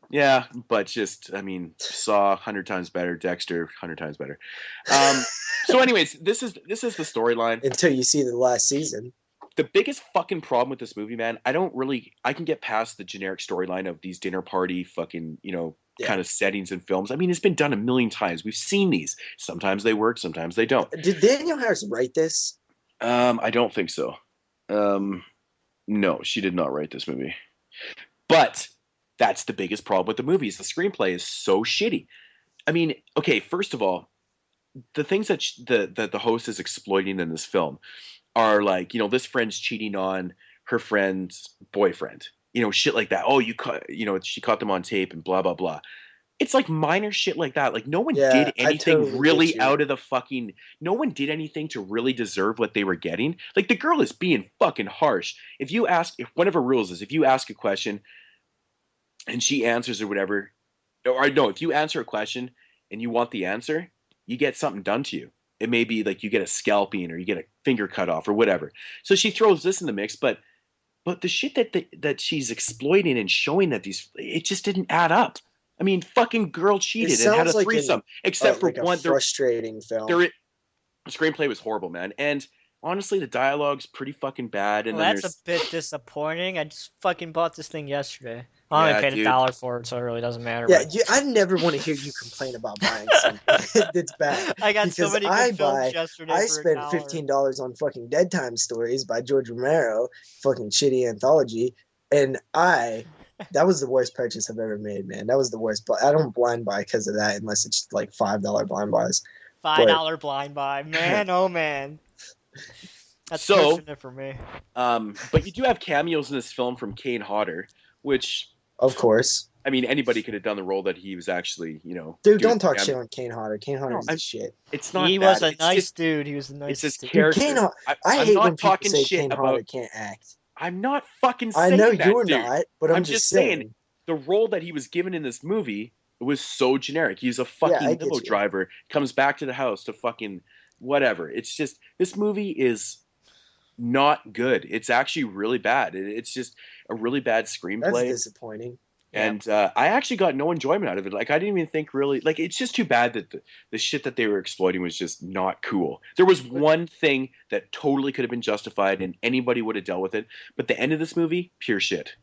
Yeah, but just Saw 100 times better, Dexter 100 times better. So, anyways, this is the storyline until you see the last season. The biggest fucking problem with this movie, man, I can get past the generic storyline of these dinner party fucking, kind of settings and films. It's been done a million times. We've seen these. Sometimes they work, sometimes they don't. Did Danielle Harris write this? I don't think so. No, she did not write this movie. But that's the biggest problem with the movie is the screenplay is so shitty. Okay, first of all, the things that the host is exploiting in this film are like, this friend's cheating on her friend's boyfriend, shit like that. Oh, she caught them on tape and blah, blah, blah. It's like minor shit like that. Like no one did anything no one did anything to really deserve what they were getting. Like the girl is being fucking harsh. If one of her rules is if you ask a question and she answers or whatever, or no, if you answer a question and you want the answer, you get something done to you. It may be like you get a scalping or you get a finger cut off or whatever. So she throws this in the mix, but the shit that she's exploiting and showing that it just didn't add up. Fucking girl cheated and had a threesome, except for one frustrating film. The screenplay was horrible, man, and honestly, the dialogue's pretty fucking bad. And that's a bit disappointing. I just fucking bought this thing yesterday. I only paid $1 for it, so it really doesn't matter. Yeah, I never want to hear you complain about buying something that's bad. I got so many good films yesterday. I spent $15 on fucking Dead Time Stories by George Romero, fucking shitty anthology, and that was the worst purchase I've ever made, man. That was the worst. But I don't blind buy because of that, unless it's like $5 blind buys. $5 blind buy, man. Oh man, that's pushing it for me. But you do have cameos in this film from Kane Hodder, which. Of course. Anybody could have done the role that he was actually, Dude, don't talk shit on Kane Hodder. Kane Hodder is shit. It's not. He was a nice dude. He was a nice. It's his character. I hate when people say Kane Hodder can't act. I'm not fucking saying that. I know that, you're dude. not, but I'm just saying the role that he was given in this movie was so generic. He's a fucking limo driver, comes back to the house to fucking whatever. It's just this movie is not good. It's actually really bad. It's just a really bad screenplay. That's disappointing. And I actually got no enjoyment out of it. Like I didn't even think really. Like it's just too bad that the shit that they were exploiting was just not cool. There was one thing that totally could have been justified, and anybody would have dealt with it. But the end of this movie, pure shit.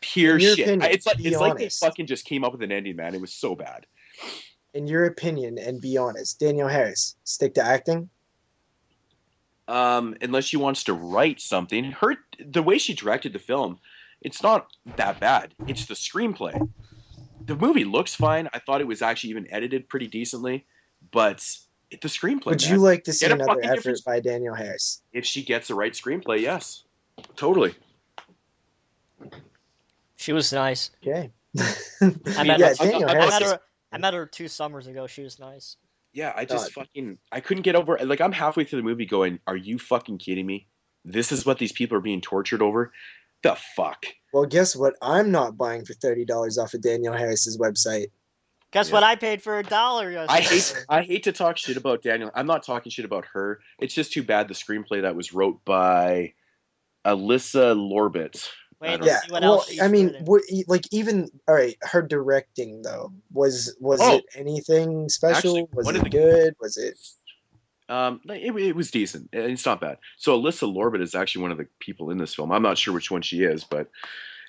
Pure shit. It's like they fucking just came up with an ending, man. It was so bad. In your opinion, and be honest, Danielle Harris, stick to acting. Unless she wants to write something. The way she directed the film, it's not that bad. It's the screenplay. The movie looks fine. I thought it was actually even edited pretty decently, but the screenplay. Would you like to see another effort by Danielle Harris? If she gets the right screenplay, yes. Totally. She was nice. Okay. I met her 2 summers ago. She was nice. Yeah, I Uh, just fucking I couldn't get over. Like, I'm halfway through the movie going, "Are you fucking kidding me? This is what these people are being tortured over? The fuck?" well, guess what? I'm not buying for $30 off of Danielle Harris's website. Guess Yeah. what? I paid for $1 yesterday. I hate to talk shit about Daniel. I'm not talking shit about her. It's just too bad the screenplay that was wrote by Alyssa Lorbit. I Wait don't to know. Yeah, see what else well, I she's mean, written. like even all right, her directing though was Oh, it anything actually, special? Was one of it the good? Was it? it was decent. It's not bad. So Alyssa Lorbit is actually one of the people in this film. I'm not sure which one she is, but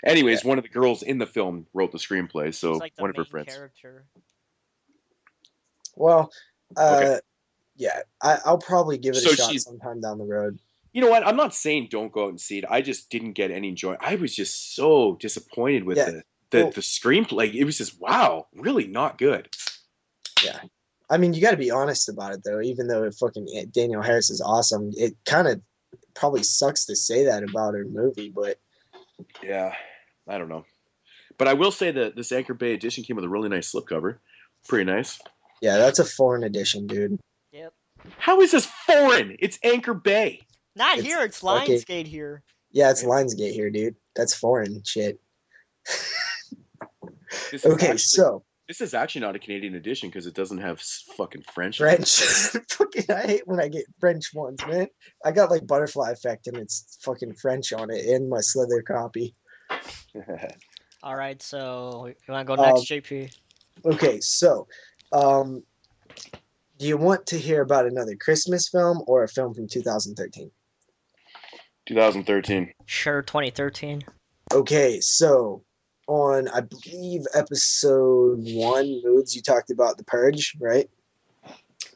Yeah. anyways, one of the girls in the film wrote the screenplay. She's So like the one of her main friends. character. Well, Okay. yeah, I'll probably give it a So shot she's sometime down the road. You know what? I'm not saying don't go out and see it. I just didn't get any joy. I was just so disappointed with Yeah. the Well, screenplay. Like, it was just wow, really not good. yeah. I mean, you got to be honest about it though. Even though fucking Daniel Harris is awesome, it kind of probably sucks to say that about her movie, but Yeah, I don't know, but I will say that this Anchor Bay edition came with a really nice slipcover. Pretty nice. yeah, that's a foreign edition, dude. Yep. How is this foreign? It's Anchor Bay. Not It's here. It's fucking Lionsgate here. yeah, it's Lionsgate here, dude. That's foreign shit. This is Okay, actually so this is actually not a Canadian edition because it doesn't have fucking French. French. Fucking, I hate when I get French ones, man. I got like Butterfly Effect and it's fucking French on it in my Slither copy. All right. So you want to go Um, next, JP? okay, so um, do you want to hear about another Christmas film or a film from 2013? 2013. Sure. 2013. Okay, so on I believe episode 1, Moodz, you talked about The Purge, right?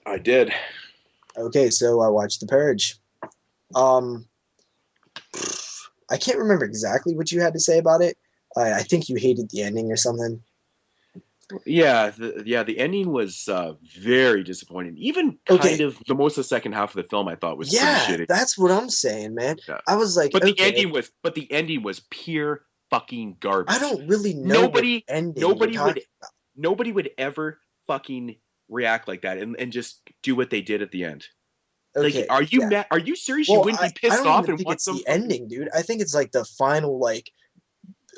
I did. Okay, so I watched The Purge. Um, I can't remember exactly what you had to say about it. I think you hated the ending or something. Yeah, the ending was very disappointing. Even kind Okay, of the most of the second half of the film I thought was pretty yeah, shitty. that's what I'm saying, man. Yeah. I was like, okay, But the ending was pure fucking garbage. I don't really know what Nobody ending you're nobody would talking about. nobody would ever fucking react like that and just do what they did at the end. Like, Okay, are you yeah. mad? Are you serious? You Well, wouldn't be I pissed don't off even and think want it's some the fucking ending, dude. I think it's like the final, like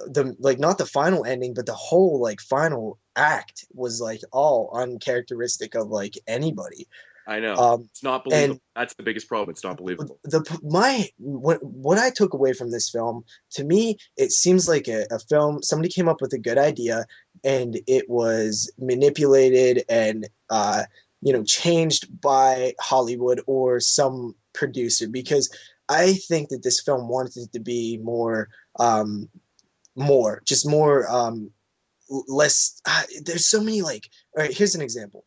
the like not the final ending, but the whole like final act was like all uncharacteristic of like anybody. I know. Um, It's not and believable. That's the biggest problem. It's not believable. what I took away from this film, to me, it seems like a film. Somebody came up with a good idea, and it was manipulated and changed by Hollywood or some producer because I think that this film wanted it to be more less. There's so many like. All right, here's an example.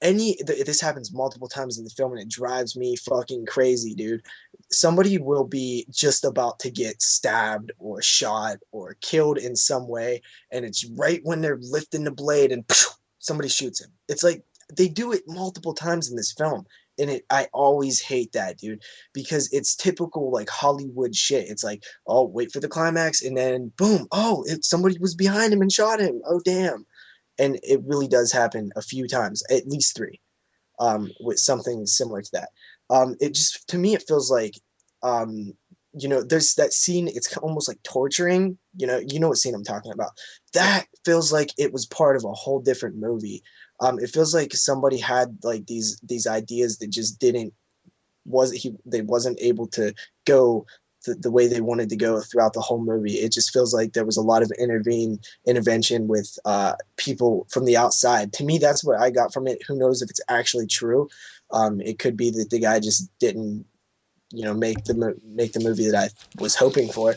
This happens multiple times in the film and it drives me fucking crazy, dude. Somebody will be just about to get stabbed or shot or killed in some way, and it's right when they're lifting the blade and somebody shoots him. It's like they do it multiple times in this film, and I always hate that, dude, because it's typical like Hollywood shit. It's like, oh, wait for the climax and then boom, oh, somebody was behind him and shot him. Oh, damn. And it really does happen a few times, at least three, with something similar to that. It just, to me, it feels like, there's that scene. It's almost like torturing. You know what scene I'm talking about. Yeah. That feels like it was part of a whole different movie. It feels like somebody had like these ideas that just didn't they wasn't able to go the way they wanted to go throughout the whole movie. It just feels like there was a lot of intervention with people from the outside. To me, that's what I got from it. Who knows if it's actually true? It could be that the guy just didn't make the movie that I was hoping for.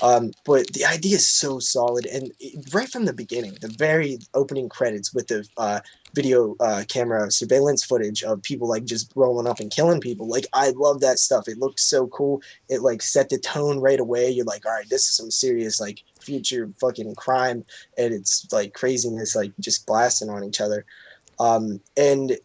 But the idea is so solid, and right from the beginning, the very opening credits with the video camera surveillance footage of people like just rolling up and killing people. Like, I love that stuff. It looked so cool. It like set the tone right away. You're like, all right, this is some serious like future fucking crime, and it's like craziness, like just blasting on each other. And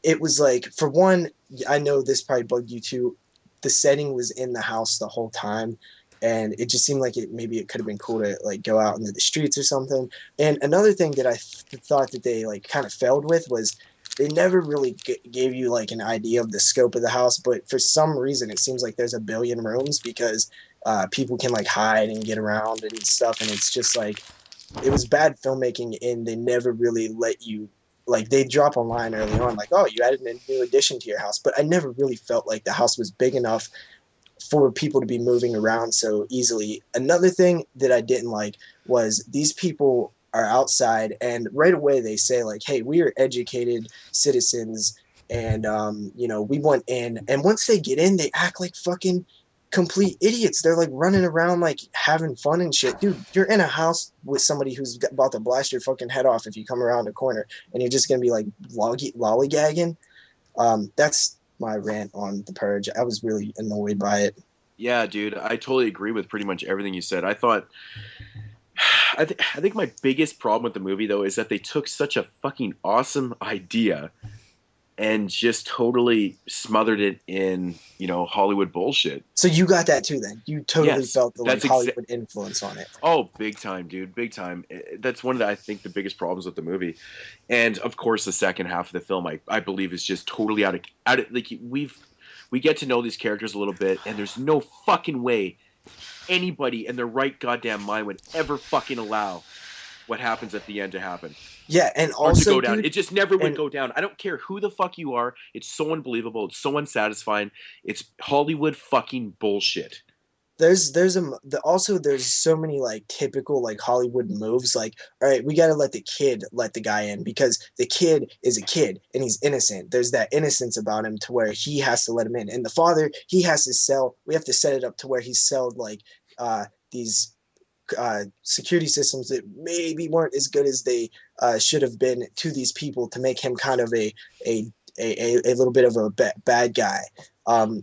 it was like, for one, I know this probably bugged you too. The setting was in the house the whole time, and it just seemed like maybe it could have been cool to like go out into the streets or something. And another thing that I thought that they like kind of failed with was they never really gave you like an idea of the scope of the house, but for some reason it seems like there's a billion rooms because people can like hide and get around and stuff, and it's just like it was bad filmmaking, and they never really let you like they drop a line early on like, oh, you added a new addition to your house, but I never really felt like the house was big enough for people to be moving around so easily. Another thing that I didn't like was these people are outside and right away they say like, hey, we are educated citizens, and we went in, and once they get in they act like fucking complete idiots. They're like running around like having fun and shit. Dude, you're in a house with somebody who's about to blast your fucking head off if you come around the corner, and you're just gonna be like lollygagging. That's my rant on the Purge. I was really annoyed by it. Yeah, dude, I totally agree with pretty much everything you said. I think my biggest problem with the movie though is that they took such a fucking awesome idea and just totally smothered it in, Hollywood bullshit. So you got that too then? You totally Yes, felt the like that's Hollywood influence on it. Oh, big time, dude, big time. That's one of the, I think, the biggest problems with the movie, and of course the second half of the film, I believe, is just totally out of like we get to know these characters a little bit, and there's no fucking way anybody in their right goddamn mind would ever fucking allow what happens at the end to happen. Yeah, and Or also to go down. dude, It just never would and go down. I don't care who the fuck you are. It's so unbelievable. It's so unsatisfying. It's Hollywood fucking bullshit. also there's so many like typical like Hollywood moves like, all right, we got to let the kid let the guy in because the kid is a kid and he's innocent. There's that innocence about him to where he has to let him in, and the father, he has to sell, we have to set it up to where he sold like these security systems that maybe weren't as good as they should have been to these people to make him kind of a little bit of a bad guy.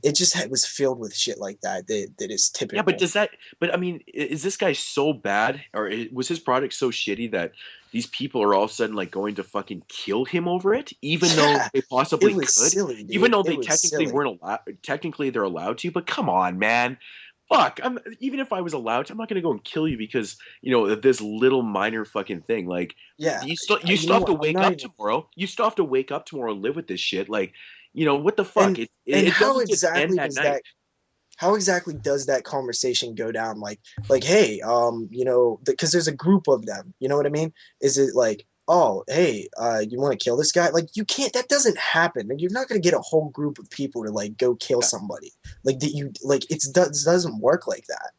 It just was filled with shit like that is Yeah, typical. but I mean, is this guy so bad, or was his product so shitty that these people are all of a sudden like going to fucking kill him over it, even though Yeah, they possibly it was could, silly, even dude. though It they was technically silly. weren't allowed, technically they're allowed to, but come on, man. Fuck, even if I was allowed to, I'm not gonna go and kill you because this little minor fucking thing. Like, Yeah, you you still know have to what? I'm wake not up even. tomorrow. You still have to wake up tomorrow and live with this shit. Like, what the fuck? And It and it doesn't just end that night. how exactly does that conversation go down? Like, hey, because there's a group of them. You know what I mean? Is it like, oh, hey, you want to kill this guy? Like, you can't. That doesn't happen. Like, you're not gonna get a whole group of people to like go kill somebody. Like that you like it doesn't work like that.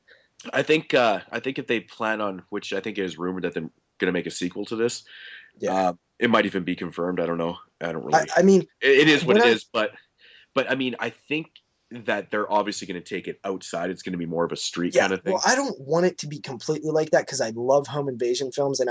I think if they plan on, which I think is rumored that they're going to make a sequel to this, Yeah. it might even be confirmed. I don't know. I don't I, really. I mean, It is what when it I is, but I mean, I think that they're obviously going to take it outside. It's going to be more of a street Yeah, kind of well, thing. I don't want it to be completely like that because I love home invasion films, and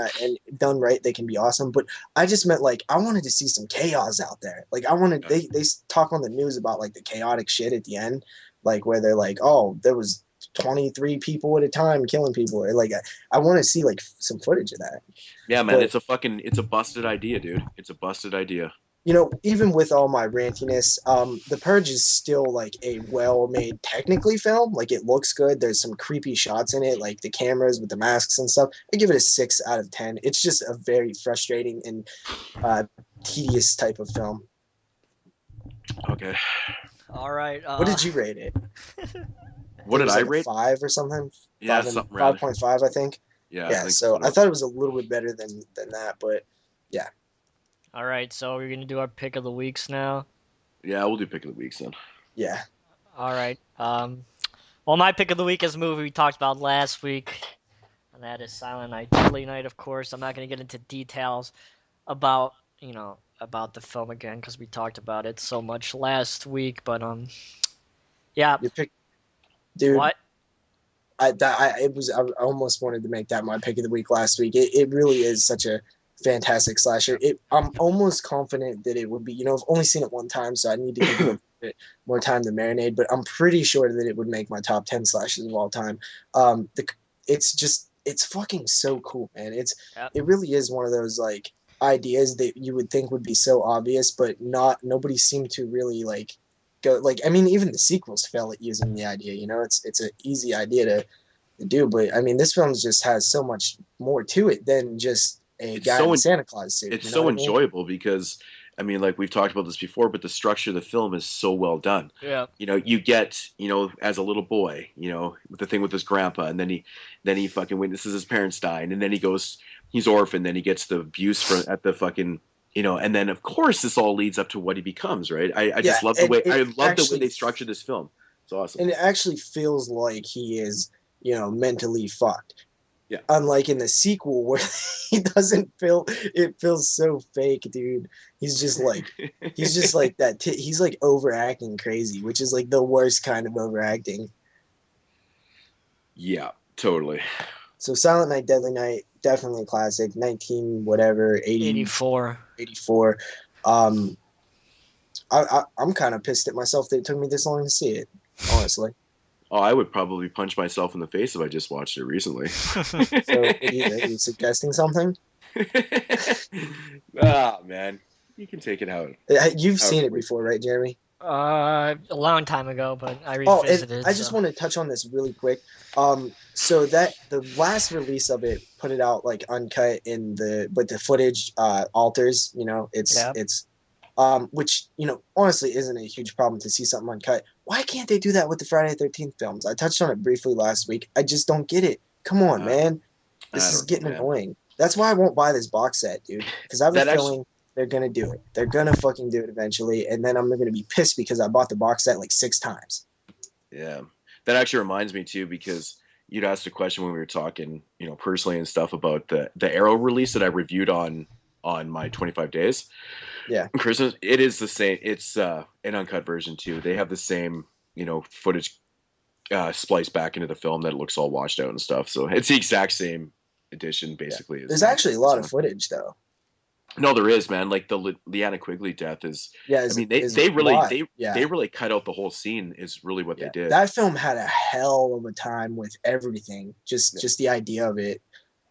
done right, they can be awesome. But I just meant like I wanted to see some chaos out there. Like I wanted Yeah. they talk on the news about like the chaotic shit at the end, like where they're like, oh, there was 23 people at a time killing people, or like I want to see like some footage of that. Yeah, man, But it's a busted idea, dude. It's a busted idea. even with all my rantiness, The Purge is still like a well-made, technically film. Like it looks good. There's some creepy shots in it, like the cameras with the masks and stuff. I give it a 6 out of 10. It's just a very frustrating and uh, tedious type of film. Okay. All right. What did you rate it? I What think it did was I like a rate? 5 or something. Yeah, Five and something around there. 5.5, I think. Yeah, I Yeah, think so I so. thought it was a little bit better than that, but yeah. All right. So we're gonna do our pick of the weeks now. Yeah, we'll do pick of the week then. Yeah. All right. Well, my pick of the week is a movie we talked about last week, and that is Silent Night, Deadly Night. Of course, I'm not gonna get into details about about the film again because we talked about it so much last week. But yeah. Your pick, dude. What? I almost wanted to make that my pick of the week last week. It really is such a fantastic slasher. I'm almost confident that it would be. I've only seen it one time, so I need to give it a bit more time to marinate. But I'm pretty sure that it would make my top 10 slashers of all time. It's fucking so cool, man. Yep. It really is one of those like ideas that you would think would be so obvious, but nobody seemed to really like go like. I mean, even the sequels fail at using the idea. It's an easy idea to do, but I mean, this film just has so much more to it than just a It's guy in so a Santa Claus suit. it's You know so what I mean? enjoyable because I mean, like we've talked about this before, but the structure of the film is so well done. Yeah. You know, you get, as a little boy, with the thing with his grandpa, and then he fucking witnesses his parents dying, and then he's orphaned, then he gets the abuse at the fucking, and then of course this all leads up to what he becomes, right? I Yeah, just love and the way they structure this film. It's awesome. and it actually feels like he is, mentally fucked. Yeah. Unlike in the sequel where he doesn't feel, it feels so fake, dude. He's just like that. He's like overacting crazy, which is like the worst kind of overacting. Yeah, totally. So Silent Night, Deadly Night, definitely a classic. 19 whatever 84. 84. I'm kind of pissed at myself that it took me this long to see it, honestly. Oh, I would probably punch myself in the face if I just watched it recently. So, are you suggesting something? Man, you can take it out. You've seen it before, right, Jeremy? A long time ago, but I Oh, revisited. and I just want to touch on this really quick. So that the last release of it put it out like uncut with the footage alters. It's which honestly isn't a huge problem to see something uncut. Why can't they do that with the Friday the 13th films? I touched on it briefly last week. I just don't get it. Come on, man. This is getting annoying. That's why I won't buy this box set, dude. Because I have a feeling they're gonna do it. They're gonna fucking do it eventually, and then I'm gonna be pissed because I bought the box set like 6 times. Yeah, that actually reminds me too, because you'd asked a question when we were talking, personally and stuff about the Arrow release that I reviewed on my 25 days. Yeah, Christmas. It is the same. It's an uncut version too. They have the same, footage spliced back into the film that looks all washed out and stuff. So it's the exact same edition, basically. Yeah. There's actually a lot of footage though. No, there is, man. Like the Leanna Quigley death is. Yeah, I mean, they really cut out the whole scene. Is really what they did. That film had a hell of a time with everything. Just the idea of it.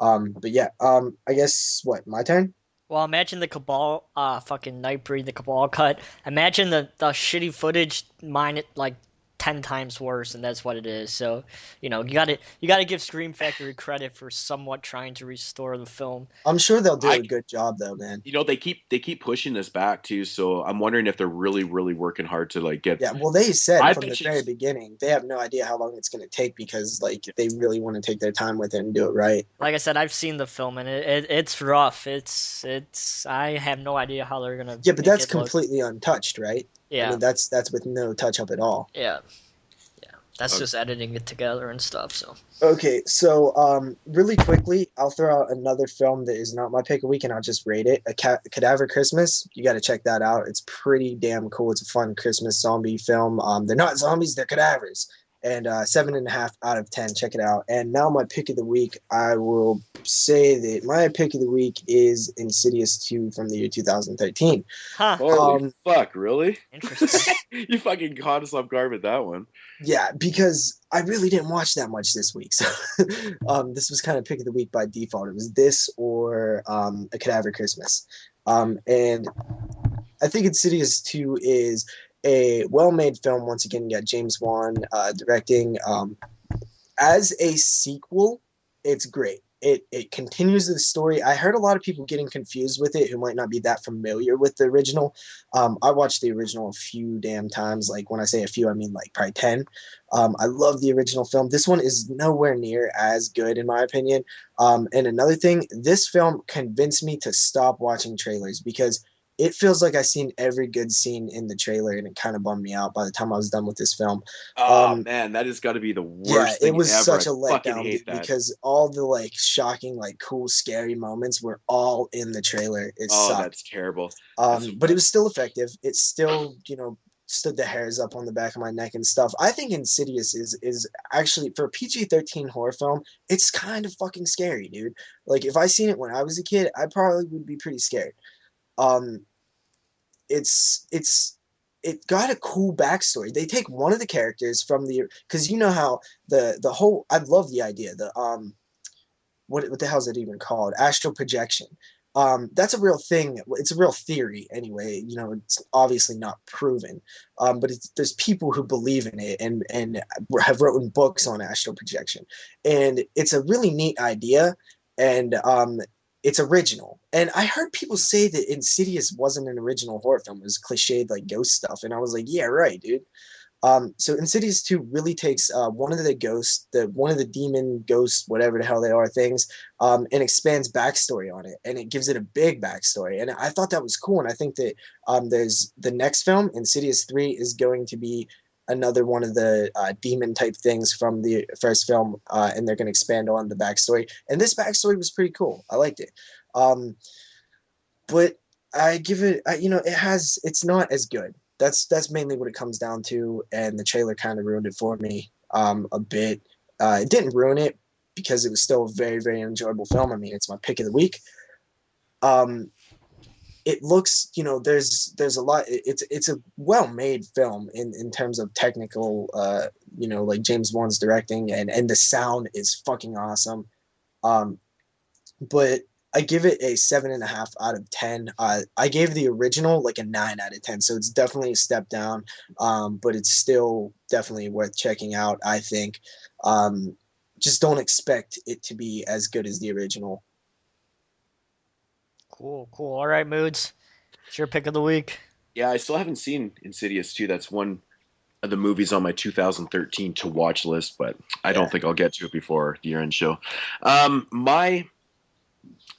But yeah. I guess what, my turn? Well, imagine the Cabal, fucking Nightbreed, the Cabal cut. Imagine the shitty footage, mine it like 10 times worse, and that's what it is. So, you gotta give Scream Factory credit for somewhat trying to restore the film. I'm sure they'll do a good job though, man. They keep pushing this back too, so I'm wondering if they're really, really working hard to like get. Yeah, well, they said from the very beginning they have no idea how long it's going to take because like they really want to take their time with it and do it right. Like I said, I've seen the film and it's rough. It's I have no idea how they're gonna. Yeah, but that's completely untouched, right? Yeah, I mean, that's with no touch up at all. Yeah. That's just editing it together and stuff. So okay, so really quickly, I'll throw out another film that is not my pick of the week, and I'll just rate it. Cadaver Christmas. You got to check that out. It's pretty damn cool. It's a fun Christmas zombie film. They're not zombies; they're cadavers. And 7.5 out of 10. Check it out. And now my pick of the week, I will say that my pick of the week is Insidious 2 from the year 2013. Huh. Holy fuck, really? Interesting. You fucking caught us off guard with that one. Yeah, because I really didn't watch that much this week. So this was kind of pick of the week by default. It was this or A Cadaver Christmas. And I think Insidious 2 is a well-made film. Once again, you got James Wan directing. As a sequel, it's great. It continues the story. I heard a lot of people getting confused with it who might not be that familiar with the original. I watched the original a few damn times. Like when I say a few, I mean like probably 10. I love the original film. This one is nowhere near as good in my opinion. And another thing, this film convinced me to stop watching trailers because it feels like I've seen every good scene in the trailer, and it kind of bummed me out by the time I was done with this film. Oh man, that has got to be the worst thing it was ever. Such a letdown because all the like shocking, like cool, scary moments were all in the trailer. It sucked. That's terrible. But it was still effective. It still, stood the hairs up on the back of my neck and stuff. I think Insidious is actually, for a PG-13 horror film, it's kind of fucking scary, dude. Like if I seen it when I was a kid, I probably would be pretty scared. It got a cool backstory. They take one of the characters from because you know how the whole, I love the idea, what the hell is it even called? Astral projection. That's a real thing. It's a real theory anyway. It's obviously not proven. But there's people who believe in it and have written books on astral projection. And it's a really neat idea. And it's original. And I heard people say that Insidious wasn't an original horror film. It was cliched like ghost stuff. And I was like, yeah, right, dude. So Insidious 2 really takes one of the ghosts, one of the demon ghosts, whatever the hell they are, things, and expands backstory on it, and it gives it a big backstory. And I thought that was cool. And I think that there's the next film, Insidious 3, is going to be another one of the demon type things from the first film, and they're going to expand on the backstory. And this backstory was pretty cool. I liked it. But I give it, it's not as good. That's mainly what it comes down to, and the trailer kind of ruined it for me a bit. It didn't ruin it because it was still a very, very enjoyable film. I mean, it's my pick of the week. It looks, there's a lot. It's a well-made film in terms of technical, like James Wan's directing, and the sound is fucking awesome. But I give it a 7.5 out of 10. I gave the original like a 9 out of 10, so it's definitely a step down, but it's still definitely worth checking out, I think. Just don't expect it to be as good as the original. Cool. All right, Moodz. It's your pick of the week. Yeah, I still haven't seen Insidious 2. That's one of the movies on my 2013 to watch list, but I don't think I'll get to it before the year-end show.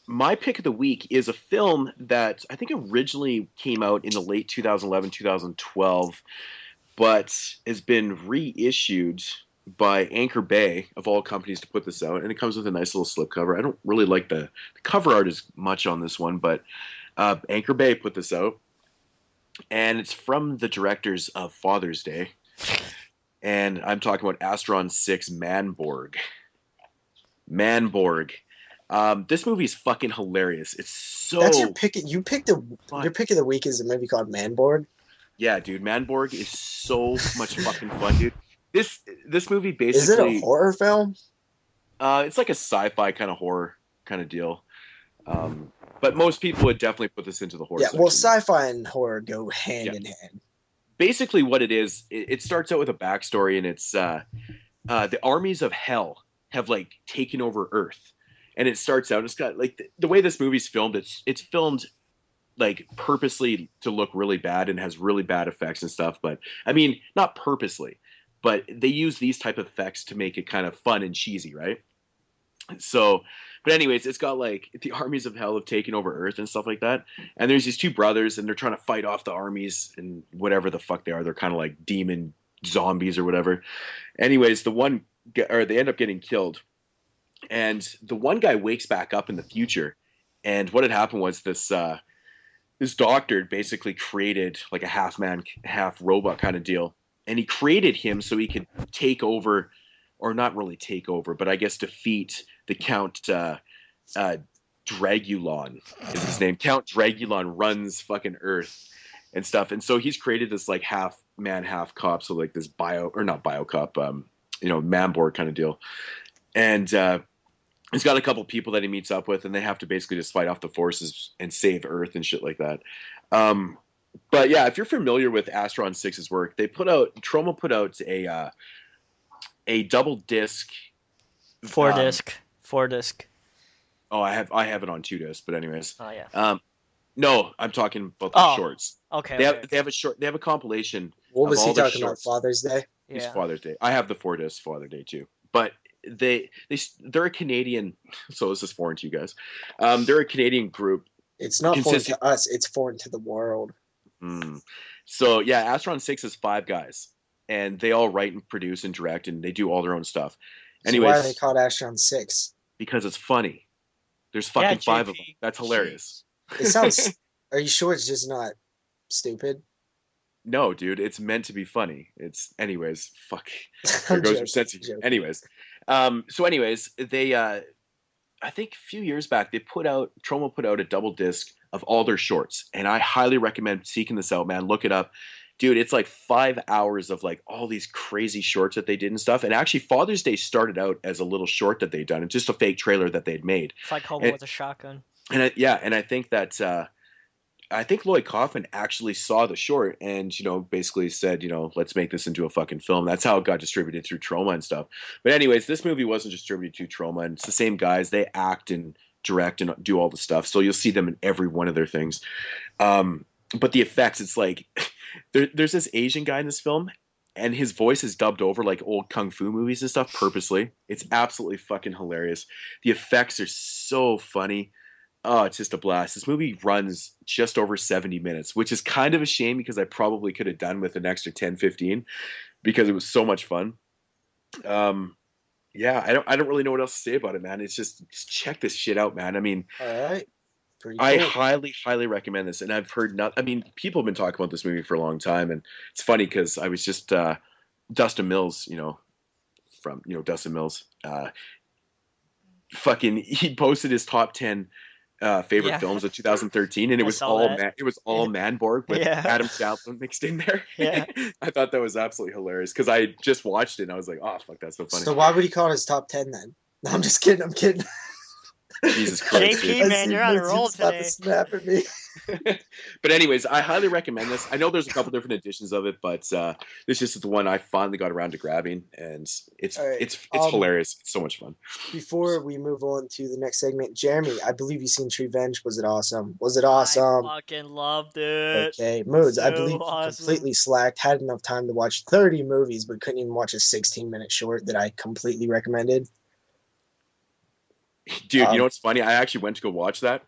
My pick of the week is a film that I think originally came out in the late 2011, 2012, but has been reissued by Anchor Bay, of all companies, to put this out. And it comes with a nice little slipcover. I don't really like the cover art as much on this one, but Anchor Bay put this out. And it's from the directors of Father's Day. And I'm talking about Astron 6 Manborg. This movie is fucking hilarious. It's so... That's your pick. You picked your pick of the week is a movie called Manborg? Yeah, dude. Manborg is so much fucking fun, dude. This movie basically... Is it a horror film? It's like a sci-fi kind of horror kind of deal. But most people would definitely put this into the horror section. Well, sci-fi and horror go hand in hand. Basically what it is, it starts out with a backstory, and it's the armies of hell have like taken over Earth. And it starts out, it's got like the way this movie's filmed, it's filmed like purposely to look really bad and has really bad effects and stuff. But I mean, not purposely, but they use these type of effects to make it kind of fun and cheesy, right? So, but anyways, it's got like the armies of hell have taken over Earth and stuff like that. And there's these two brothers, and they're trying to fight off the armies and whatever the fuck they are. They're kind of like demon zombies or whatever. Anyways, they end up getting killed. And the one guy wakes back up in the future, and what had happened was this doctor basically created like a half man, half robot kind of deal, and he created him so he could take over, or not really take over, but I guess defeat the Count Dragulon is his name. Count Dragulon runs fucking Earth and stuff, and so he's created this like half man, half cop, so like this Manborg kind of deal, and he's got a couple people that he meets up with, and they have to basically just fight off the forces and save Earth and shit like that. But yeah, if you're familiar with Astron 6's work, Troma put out a double disc, four disc. Oh, I have it on 2 discs, but anyways. Oh yeah. No, I'm talking about the shorts. Okay. They have a compilation. What was he talking about? Father's Day? It's Father's Day. I have the 4 discs Father's Day too, but they're a Canadian, so this is foreign to you guys. They're a Canadian group. It's not foreign to us, it's foreign to the world. So yeah, Astron 6 is 5 guys, and they all write and produce and direct, and they do all their own stuff. Anyways, so why are they called Astron 6? Because it's funny. There's fucking 5 of them. That's hilarious. It sounds... Are you sure it's just not stupid? No, dude, it's meant to be funny. Anyways, fuck. There goes your sense. Anyways. They I think a few years back Troma put out a double disc of all their shorts, and I highly recommend seeking this out, man. Look it up. Dude, it's like 5 hours of like all these crazy shorts that they did and stuff. And actually Father's Day started out as a little short that they'd done. It's just a fake trailer that they'd made. It's like Hobo with a shotgun. And I think that I think Lloyd Kaufman actually saw the short and, basically said, let's make this into a fucking film. That's how it got distributed through Troma and stuff. But anyways, this movie wasn't distributed through Troma, and it's the same guys. They act and direct and do all the stuff. So you'll see them in every one of their things. But the effects, it's like there's this Asian guy in this film, and his voice is dubbed over like old kung fu movies and stuff purposely. It's absolutely fucking hilarious. The effects are so funny. Oh, it's just a blast. This movie runs just over 70 minutes, which is kind of a shame because I probably could have done with an extra 10, 15 because it was so much fun. Yeah, I don't really know what else to say about it, man. It's just check this shit out, man. I mean, All right. Pretty I cool. highly recommend this, and I've heard not. I mean, people have been talking about this movie for a long time, and it's funny because I was just Dustin Mills, from Dustin Mills, fucking he posted his top 10 favorite Yeah. films of 2013, and it I was saw all that. it was all Manborg with Yeah. Adam Sandler mixed in there. Yeah. I thought that was absolutely hilarious because I just watched it and I was like, oh fuck, that's so funny. So why would he call it his top 10 then? No, I'm just kidding. I'm kidding. Jesus Christ, JP, dude. man, you're on a Moodz, roll just about today. to snap at me. But anyways, I highly recommend this. I know there's a couple different editions of it, but this is the one I finally got around to grabbing, and it's All right, it's hilarious. It's so much fun. Before we move on to the next segment, Jeremy, I believe you've seen Treevenge. Was it awesome? Was it awesome? I fucking loved it. Okay, Moodz, I So believe you awesome. completely slacked, had enough time to watch 30 movies, but couldn't even watch a 16-minute short that I completely recommended. Dude, you know what's funny? I actually went to go watch that.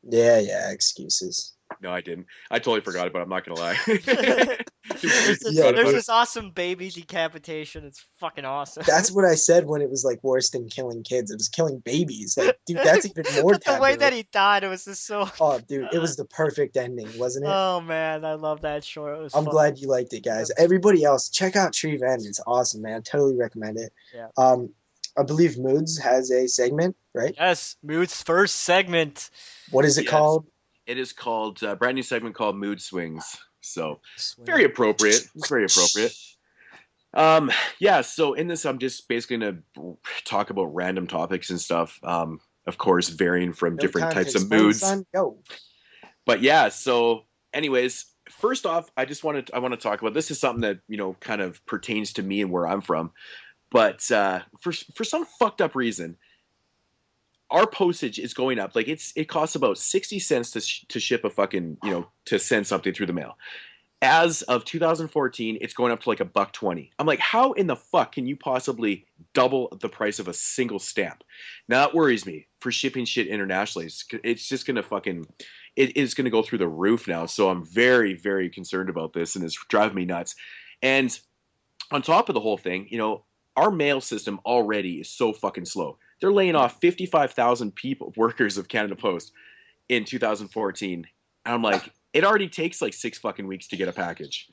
Yeah, excuses. No, I didn't. I totally forgot about it. I'm not gonna lie. There's this awesome baby decapitation. It's fucking awesome. That's what I said when it was like worse than killing kids. It was killing babies. Like, dude, that's even more But the taboo. way that he died, it was just so. Oh, dude, it was the perfect ending, wasn't it? Oh man, I love that short. It was I'm fun. glad you liked it, guys. Everybody else, check out Treevenge. It's awesome, man. Totally recommend it. Yeah. I believe Moodz has a segment, right? Yes, Mood's first segment. What is it called? It is called a brand new segment called Mood Swings. So Swing. very appropriate. It's very appropriate. Yeah, so in this I'm just basically gonna talk about random topics and stuff. Of course, varying from different types of moods. Son. Go. But yeah, so anyways, first off, I want to talk about this is something that, kind of pertains to me and where I'm from. But for some fucked up reason, our postage is going up. Like it costs about 60 cents to ship a fucking, to send something through the mail. As of 2014, it's going up to like $1.20. I'm like, how in the fuck can you possibly double the price of a single stamp? Now that worries me for shipping shit internationally. It's just gonna it is gonna go through the roof now. So I'm very, very concerned about this, and it's driving me nuts. And on top of the whole thing, our mail system already is so fucking slow. They're laying off 55,000 workers of Canada Post in 2014. And I'm like, it already takes like 6 fucking weeks to get a package.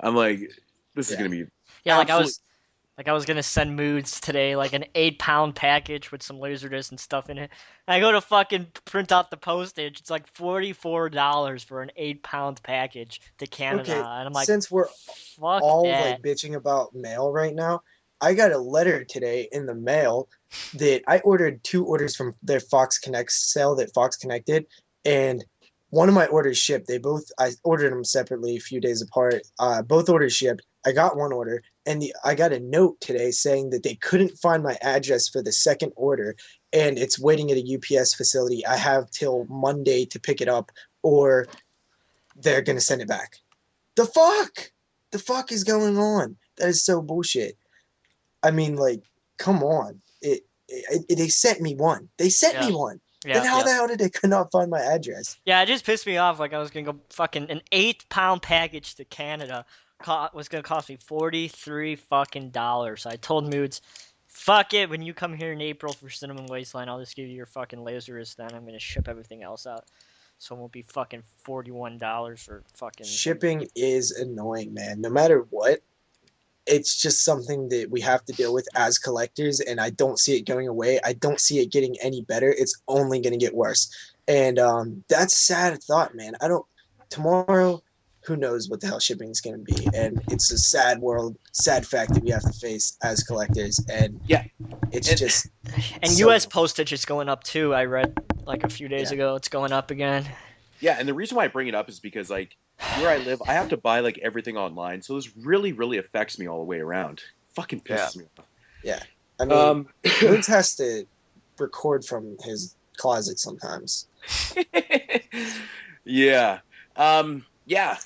I'm like, this is gonna be I was gonna send Moodz today, like an 8-pound package with some laserdisc and stuff in it. And I go to fucking print out the postage. It's like $44 for an 8-pound package to Canada, Okay, and I'm like, since we're fuck all that. like bitching about mail right now, I got a letter today in the mail that I ordered 2 orders from their Fox Connect sale that Fox connected, and one of my orders shipped. I ordered them separately a few days apart. Both orders shipped. I got one order, and I got a note today saying that they couldn't find my address for the second order, and it's waiting at a UPS facility. I have till Monday to pick it up, or they're gonna send it back. The fuck? The fuck is going on? That is so bullshit. I mean, like, come on. They sent me one. They sent me one. Yeah, Then how the hell did they not find my address? Yeah, it just pissed me off. Like, I was gonna go fucking an 8-pound package to Canada was gonna cost me $43 fucking dollars. So I told Moodz, fuck it. When you come here in April for Cinnamon Wasteland, I'll just give you your fucking lasers. Then I'm gonna ship everything else out, so it won't be fucking $41 for fucking Shipping is annoying, man. No matter what, it's just something that we have to deal with as collectors, and I don't see it going away. I don't see it getting any better. It's only going to get worse. And that's a sad thought, man. Tomorrow, who knows what the hell shipping is going to be. And it's a sad fact that we have to face as collectors. And just... And so, U.S. postage is going up too. I read like a few days ago it's going up again. Yeah, and the reason why I bring it up is because, like, where I live, I have to buy, like, everything online. So this really, really affects me all the way around. Fucking pisses me off. Yeah. I mean, Moodz has to record from his closet sometimes. Yeah. Yeah,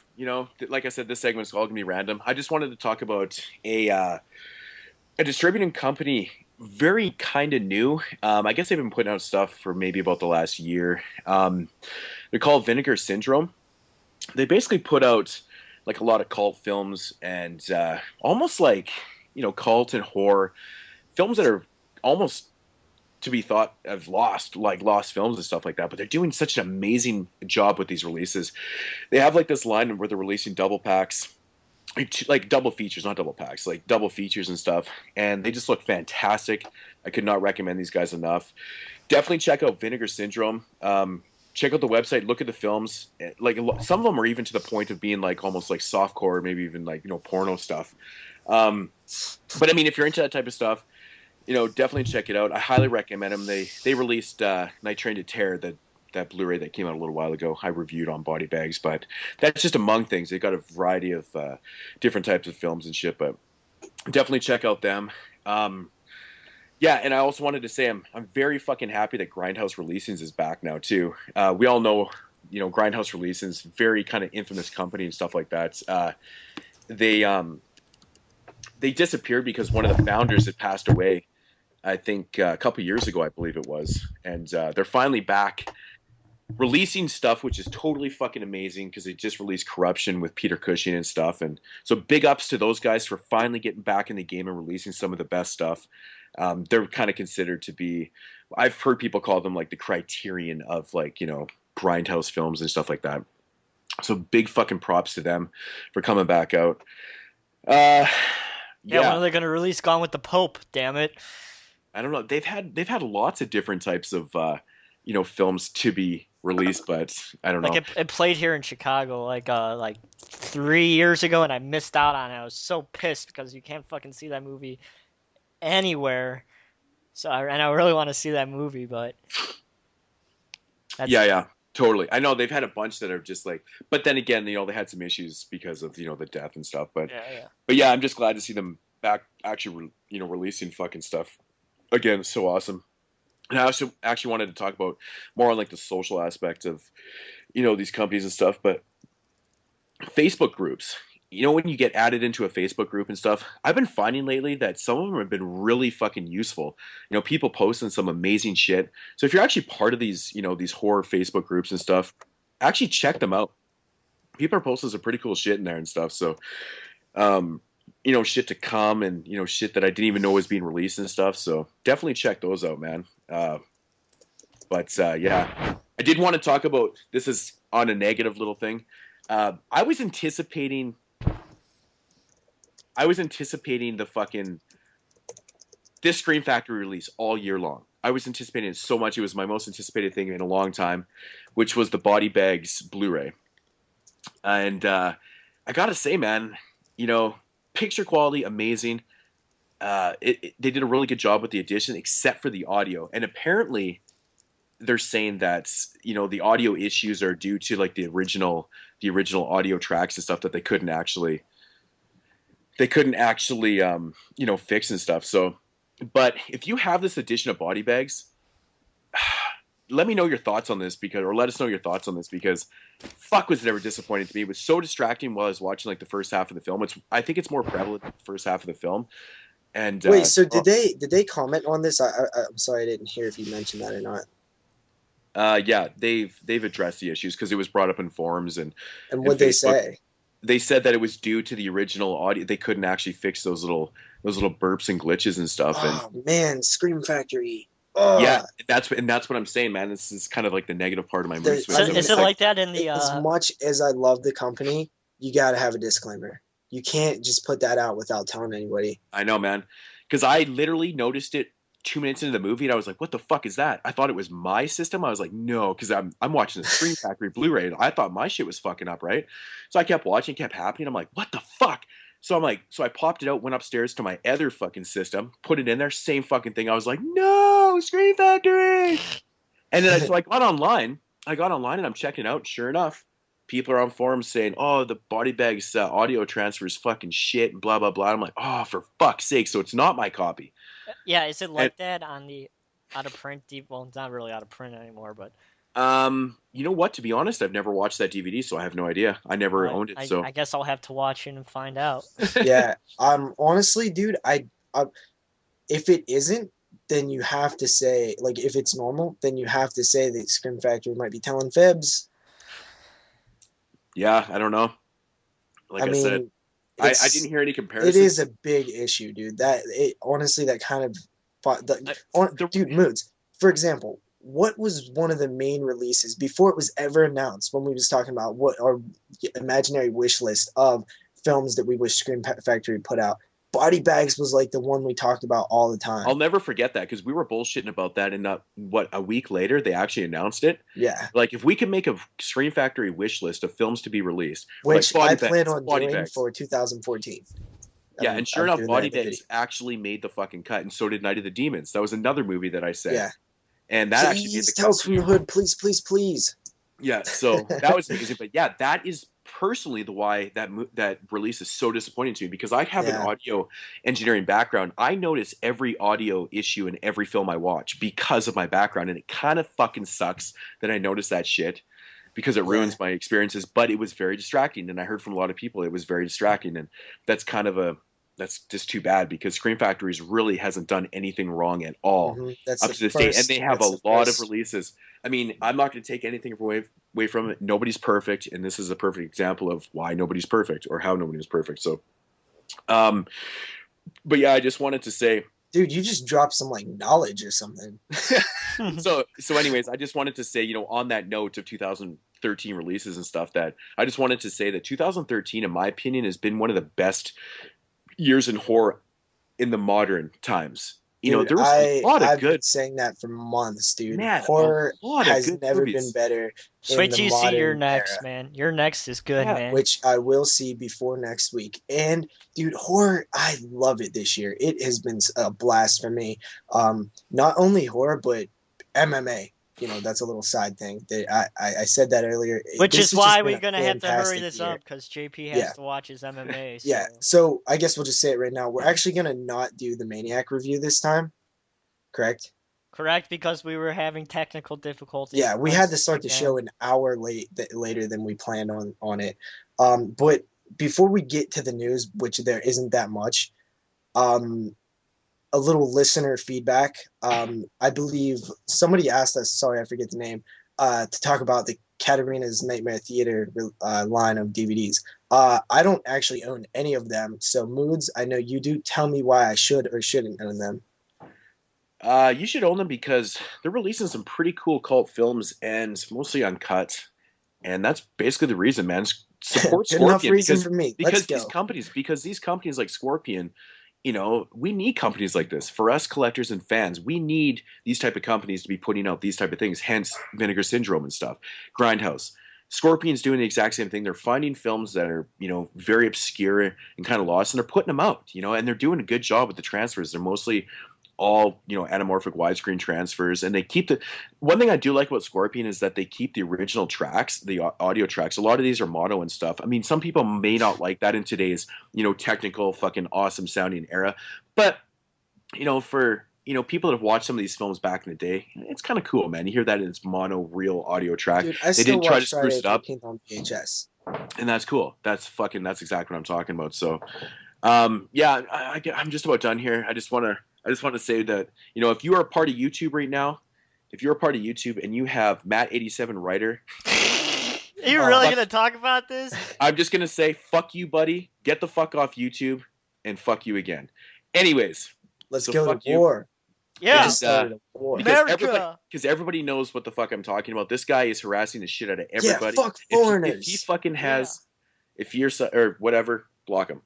like I said, this segment's all gonna be random. I just wanted to talk about a distributing company, very kind of new. I guess they've been putting out stuff for maybe about the last year. They're called Vinegar Syndrome. They basically put out like a lot of cult films and almost like cult and horror films that are almost to be thought of lost films and stuff like that. But they're doing such an amazing job with these releases. They have like this line where they're releasing double packs, like double features, not double packs, like double features and stuff, and they just look fantastic. I could not recommend these guys enough. Definitely check out Vinegar Syndrome. Check out the website, look at the films. Like some of them are even to the point of being like almost like softcore, maybe even like porno stuff. But I mean, if you're into that type of stuff, definitely check it out. I highly recommend them. They released Night Train to Terror, that Blu-ray that came out a little while ago. I reviewed on Body Bags, but that's just among things. They got a variety of different types of films and shit, but definitely check out them. Yeah, and I also wanted to say I'm very fucking happy that Grindhouse Releasings is back now too. We all know, Grindhouse Releasings, very kind of infamous company and stuff like that. They disappeared because one of the founders had passed away, I think a couple years ago, I believe it was, and they're finally back releasing stuff, which is totally fucking amazing because they just released Corruption with Peter Cushing and stuff, and so big ups to those guys for finally getting back in the game and releasing some of the best stuff. They're kind of considered to be, I've heard people call them like the Criterion of like grindhouse films and stuff like that. So big fucking props to them for coming back out. Yeah, when are they going to release Gone with the Pope? Damn it! I don't know. They've had lots of different types of films to be released, but I don't know. Like it played here in Chicago like 3 years ago, and I missed out on it. I was so pissed because you can't fucking see that movie anywhere. So I really want to see that movie, but yeah, totally. I know they've had a bunch that are just like, but then again, they had some issues because of the death and stuff. But yeah, I'm just glad to see them back actually releasing fucking stuff again. It's so awesome. And I also actually wanted to talk about more on like the social aspect of these companies and stuff, but Facebook groups. When you get added into a Facebook group and stuff, I've been finding lately that some of them have been really fucking useful. People posting some amazing shit. So if you're actually part of these, these horror Facebook groups and stuff, actually check them out. People are posting some pretty cool shit in there and stuff. So, shit to come and, shit that I didn't even know was being released and stuff. So definitely check those out, man. But yeah, I did want to talk about, this is on a negative little thing. I was anticipating this Scream Factory release all year long. I was anticipating it so much. It was my most anticipated thing in a long time, which was the Body Bags Blu-ray. And I gotta say, man, picture quality amazing. They did a really good job with the edition, except for the audio. And apparently, they're saying that the audio issues are due to like the original audio tracks and stuff that they couldn't actually fix and stuff. So, but if you have this edition of Body Bags, let me know your thoughts on this let us know your thoughts on this because fuck was it ever disappointing to me. It was so distracting while I was watching like the first half of the film. I think it's more prevalent in the first half of the film. And wait, so did they comment on this? I'm sorry, I didn't hear if you mentioned that or not. Yeah, they've addressed the issues because it was brought up in forums and what'd they say? They said that it was due to the original audio. They couldn't actually fix those little burps and glitches and stuff. Oh man, Scream Factory. Oh. Yeah, that's what I'm saying, man. This is kind of like the negative part of my mood swing. Is it like that in the? As much as I love the company, you got to have a disclaimer. You can't just put that out without telling anybody. I know, man, because I literally noticed it 2 minutes into the movie, and I was like, "What the fuck is that?" I thought it was my system. I was like, "No," because I'm watching the Scream Factory Blu-ray, and I thought my shit was fucking up, right? So I kept watching, kept happening. I'm like, "What the fuck?" So I popped it out, went upstairs to my other fucking system, put it in there, same fucking thing. I was like, "No, Scream Factory!" And then I got online. And I'm checking it out. Sure enough, people are on forums saying, "Oh, the Body Bags audio transfer is fucking shit," and blah blah blah. I'm like, "Oh, for fuck's sake!" So it's not my copy. Yeah, is it like that on the out of print. Well, it's not really out of print anymore, but You know what? To be honest, I've never watched that DVD, so I have no idea. I never owned it, so I guess I'll have to watch it and find out. Yeah. Honestly, dude, I if it isn't, then you have to say, like, if it's normal, then you have to say that Scream Factory might be telling fibs. yeah, I don't know. Like I I said, mean, I it's didn't hear any it comparisons. is a big issue, dude. Honestly, that kind of dude, Moods. For example, what was one of the main releases before it was ever announced when we was talking about what our imaginary wish list of films that we wish Scream Factory put out? Body Bags was like the one we talked about all the time. I'll never forget that because we were bullshitting about that, and a week later they actually announced it. Yeah. Like if we could make a Scream Factory wish list of films to be released, which like I plan on doing for 2014. Yeah, and sure enough, Body Bags actually made the fucking cut, and so did Night of the Demons. That was another movie that I said. Yeah. And that actually made the cut. Tales from the Hood, please, please, please. Yeah, so that was amazing. But yeah, that is personally the why that release is so disappointing to me, because I have an audio engineering background. I notice every audio issue in every film I watch because of my background, and it kind of fucking sucks that I notice that shit because it ruins my experiences. But it was very distracting, and I heard from a lot of people it was very distracting, and that's just too bad, because Scream Factories really hasn't done anything wrong at all up to this day, and they have a lot of releases. I mean, I'm not going to take anything away from it. Nobody's perfect, and this is a perfect example of why nobody's perfect, or how nobody's perfect. So, but yeah, I just wanted to say, dude, you just dropped some like knowledge or something. so anyways, I just wanted to say, on that note of 2013 releases and stuff, that I just wanted to say that 2013, in my opinion, has been one of the best years in horror in the modern times. Dude, there was a lot of I've good. been saying that for months, dude. Man, horror has never movies. been better. Wait till you see your next, era. man. Your next is good, man. Which I will see before next week. And dude, horror, I love it this year. It has been a blast for me. Not only horror, but MMA. That's a little side thing. I said that earlier. Which is why we're going to have to hurry this up, because JP has to watch his MMA. So. Yeah, so I guess we'll just say it right now. We're actually going to not do the Maniac review this time, correct? Correct, because we were having technical difficulties. Yeah, we had to start the show an hour later than we planned on it. But before we get to the news, which there isn't that much, a little listener feedback. I believe somebody asked us, sorry, I forget the name, to talk about the Katarina's Nightmare Theater line of DVDs. I don't actually own any of them, so Moodz, I know you do. Tell me why I should or shouldn't own them. You should own them because they're releasing some pretty cool cult films, and mostly uncut. And that's basically the reason, man. Support Scorpion. Enough reason for me. Because these companies like Scorpion, we need companies like this. For us collectors and fans, we need these type of companies to be putting out these type of things, hence Vinegar Syndrome and stuff. Grindhouse. Scorpion's doing the exact same thing. They're finding films that are, very obscure and kind of lost, and they're putting them out, and they're doing a good job with the transfers. They're mostly all, anamorphic widescreen transfers, and they keep one thing I do like about Scorpion is that they keep the original tracks, the audio tracks. A lot of these are mono and stuff. I mean, some people may not like that in today's, technical fucking awesome sounding era, but for people that have watched some of these films back in the day, it's kind of cool, man. You hear that in its mono real audio track. Dude, they didn't try to spruce it up on VHS, and that's cool. That's exactly what I'm talking about. So yeah, I'm just about done here. I just want to say that, if you are a part of YouTube right now, if you're a part of YouTube and you have Matt87 Writer. Are you really going to talk about this? I'm just going to say, fuck you, buddy. Get the fuck off YouTube, and fuck you again. Anyways. Let's go to war. Yeah. Because everybody knows what the fuck I'm talking about. This guy is harassing the shit out of everybody. Yeah, fuck foreigners. If he fucking has, if you're, or whatever, block him.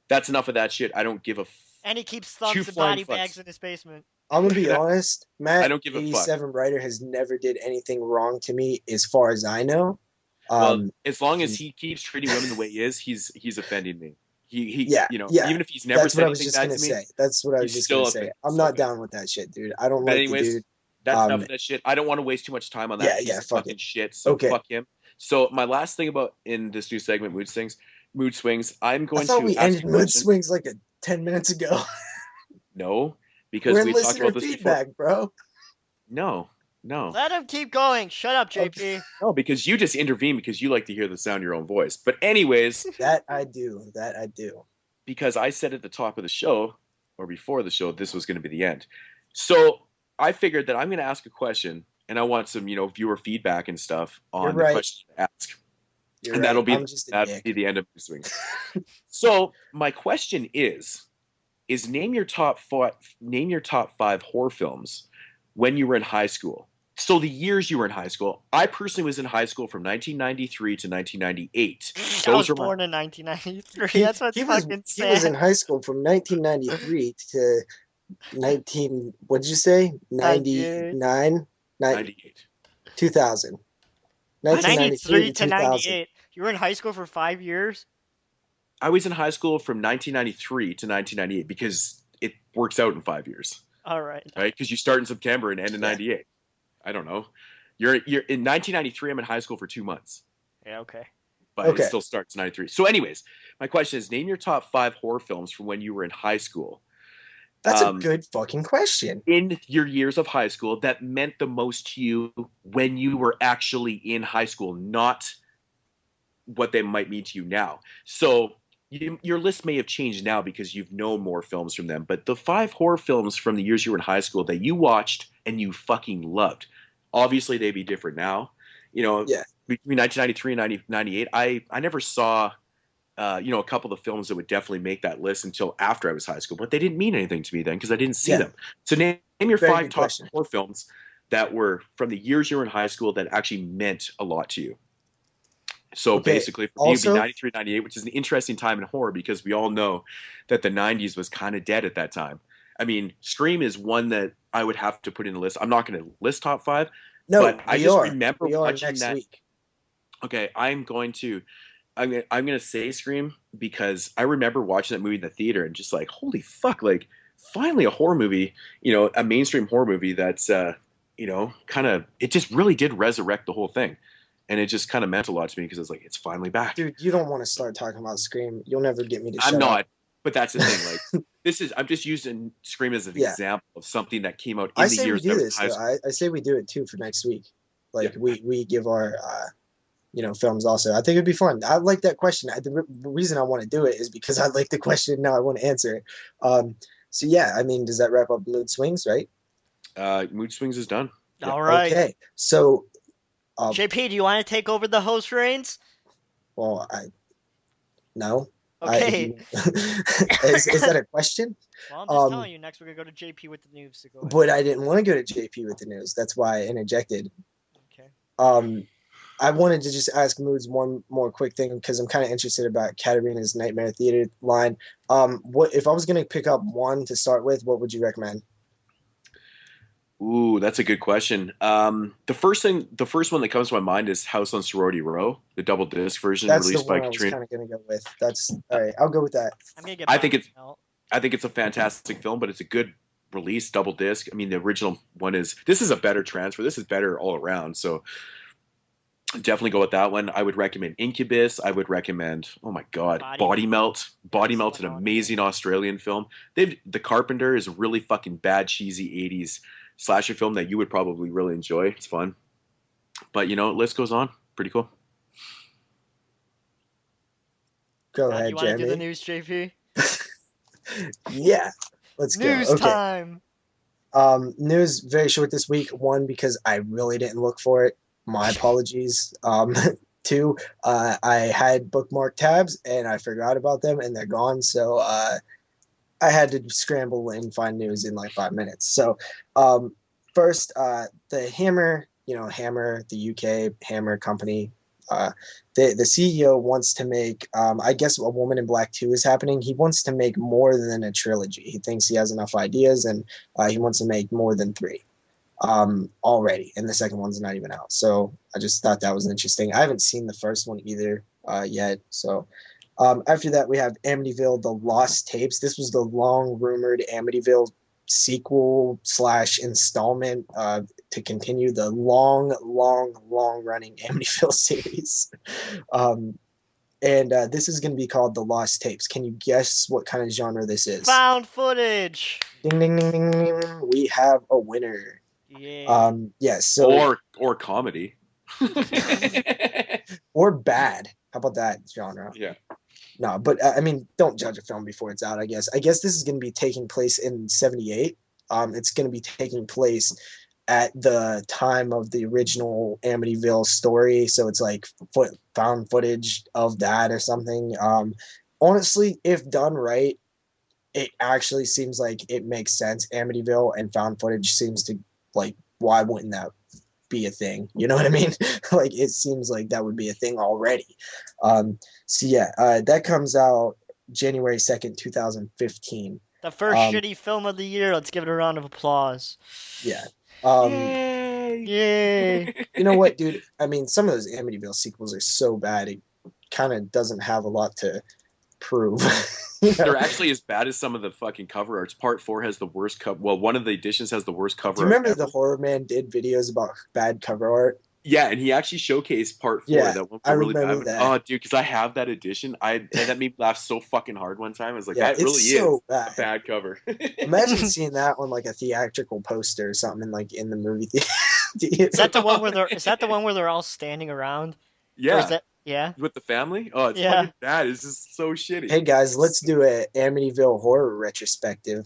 That's enough of that shit. I don't give a and he keeps thumbs and body bags in his basement. I'm gonna be honest, Matt. I don't give a fuck. 87 Writer has never did anything wrong to me, as far as I know. Well, as long as he keeps treating women the way he is, he's offending me. Even if he's never said anything bad to me. That's what I was just gonna say. I'm not down with that shit, dude. I don't like the dude. That's enough of that shit. I don't want to waste too much time on that piece of fucking shit. So fuck him. So my last thing about in this new segment, Mood Swings, I'm going to. I thought we ended Mood Swings like 10 minutes ago. No, because we talked about this feedback, before. Bro. No, no, Let him keep going. Shut up, Okay. JP. no, because you just intervene because you like to hear the sound of your own voice. But anyways, That I do. That I do. because I said at the top of the show or before the show, this was going to be the end. So I figured that I'm going to ask a question, and I want some, viewer feedback and stuff You're on the right. question to ask, You're and right. I'm just a that'll dick. be the end of Swingz. So my question is name your top five horror films when you were in high school. So the years you were in high school. I personally was in high school from 1993 to 1998. I was Those are my born in 1993. He That's what's he was fucking he was in sad. high school from 1993 to 19. What'd you say? 98. 99, 98. 2000. What? 1993 93 to to 2000. 98. You were in high school for 5 years? I was in high school from 1993 to 1998 because it works out in 5 years, All right. right? Because you start in September and end in Yeah. 98. I don't know. You're in 1993. I'm in high school for 2 months, Yeah, okay. but Okay. it still starts 93. So, anyways, my question is: name your top five horror films from when you were in high school. That's a good fucking question. In your years of high school that meant the most to you when you were actually in high school, not what they might mean to you now. So your list may have changed now because you've known more films from them, but the five horror films from the years you were in high school that you watched and you fucking loved, obviously they'd be different now. Yeah. Between 1993 and 1998, I never saw a couple of films that would definitely make that list until after I was high school, but they didn't mean anything to me then because I didn't see Yeah. them. So name your Very five good top question. horror films that were from the years you were in high school that actually meant a lot to you. So Okay, basically, for me, it'd be also- 93, 98, which is an interesting time in horror because we all know that the 90s was kind of dead at that time. I mean, Scream is one that I would have to put in the list. I'm not going to list top five, No, but I we just are. remember We are watching next that. week. Okay, I'm gonna say Scream because I remember watching that movie in the theater and just like, holy fuck, like finally a horror movie, a mainstream horror movie that's kind of it just really did resurrect the whole thing. And it just kind of meant a lot to me because it's like it's finally back. Dude, you don't want to start talking about Scream. You'll never get me to I'm shut not, up. but that's the thing. Like I'm just using Scream as an Yeah. example of something that came out I in the say we years do that I was in this high though. school. I say we do it too for next week. Like Yeah. we give our films also. I think it'd be fun. I like that question. The reason I want to do it is because I like the question. Now I want to answer it. So yeah, I mean, does that wrap up Mood Swings, right? Mood Swings is done. Yeah. All right. Okay. So, JP, do you want to take over the host reins? well, no. Okay. Is that a question? Well, I'm just telling you, next we're going to go to JP with the news. So go ahead. But I didn't want to go to JP with the news. That's why I interjected. Okay. I wanted to just ask Moodz one more quick thing because I'm kind of interested about Katarina's Nightmare Theater line. What if I was going to pick up one to start with? What would you recommend? Ooh, that's a good question. The first one that comes to my mind is House on Sorority Row, the double disc version That's the released by one I was Katrina. kind of going to go with. That's all right. I'll go with that. I'm going to get I think out. I think it's a fantastic film, but it's a good release, double disc. I mean, the original one this is a better transfer. This is better all around. So definitely go with that one. I would recommend Incubus. I would recommend, oh my God, Body Melt. Body Melt's an amazing Australian film. The Carpenter is a really fucking bad, cheesy 80s slasher film that you would probably really enjoy. It's fun. But, list goes on. Pretty cool. Go Do ahead, you want to do the Jeremy. news, JP? Yeah, let's go. News Okay. time. News very short this week. One, because I really didn't look for it. My apologies. Two, I had bookmarked tabs and I forgot about them and they're gone. So I had to scramble and find news in like 5 minutes. So first, the Hammer, Hammer, the UK Hammer company. The CEO wants to make, I guess A Woman in Black 2 is happening. He wants to make more than a trilogy. He thinks he has enough ideas and he wants to make more than three already. And the second one's not even out. So I just thought that was interesting. I haven't seen the first one either yet. So after that, we have Amityville, The Lost Tapes. This was the long rumored Amityville sequel / installment to continue the long running Amityville series. And this is going to be called The Lost Tapes. Can you guess what kind of genre this is? Found footage. Ding, ding, ding, ding, ding. We have a winner. Yeah. Yeah. So or comedy. or bad. How about that genre? Yeah. No, but I mean, don't judge a film before it's out. I guess. I guess this is going to be taking place in '78. It's going to be taking place at the time of the original Amityville story, so it's like found footage of that or something. Honestly, if done right, it actually seems like it makes sense. Amityville and found footage seems to like, why wouldn't that be a thing? You know what I mean? Like, it seems like that would be a thing already. So yeah, that comes out January 2nd, 2015. The first shitty film of the year. Let's give it a round of applause. Yeah. Yay! Yay! You know what, dude? I mean, some of those Amityville sequels are so bad, it kind of doesn't have a lot to prove. They're actually as bad as some of the fucking cover arts. Part 4 has the worst cover. Well, one of the editions has the worst cover. Do you remember art the Horror Man did videos about bad cover art? Yeah, and he actually showcased Part 4. Yeah, That one I really remember bad. that. Oh, dude, because I have that edition. And that made me laugh so fucking hard one time. I was like, Yeah, that really it's so is bad. a bad cover. Imagine seeing that on like a theatrical poster or something, like in the movie theater. Is that the one where they're? Is that the one where they're all standing around? Or Yeah, is that? Yeah. with the family. Oh, it's Yeah. fucking bad. It's just so shitty. Hey guys, let's do a Amityville horror retrospective.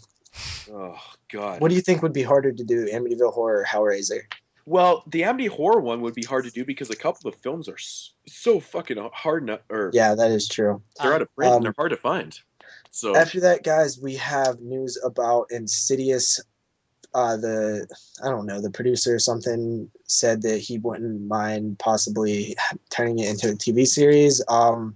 Oh god. What do you think would be harder to do, Amityville horror or Hellraiser? Well, the Amity horror one would be hard to do because a couple of films are so fucking hard. Yeah, that is true. They're out of print and they're hard to find. So After that, guys, we have news about Insidious. The producer or something said that he wouldn't mind possibly turning it into a TV series. I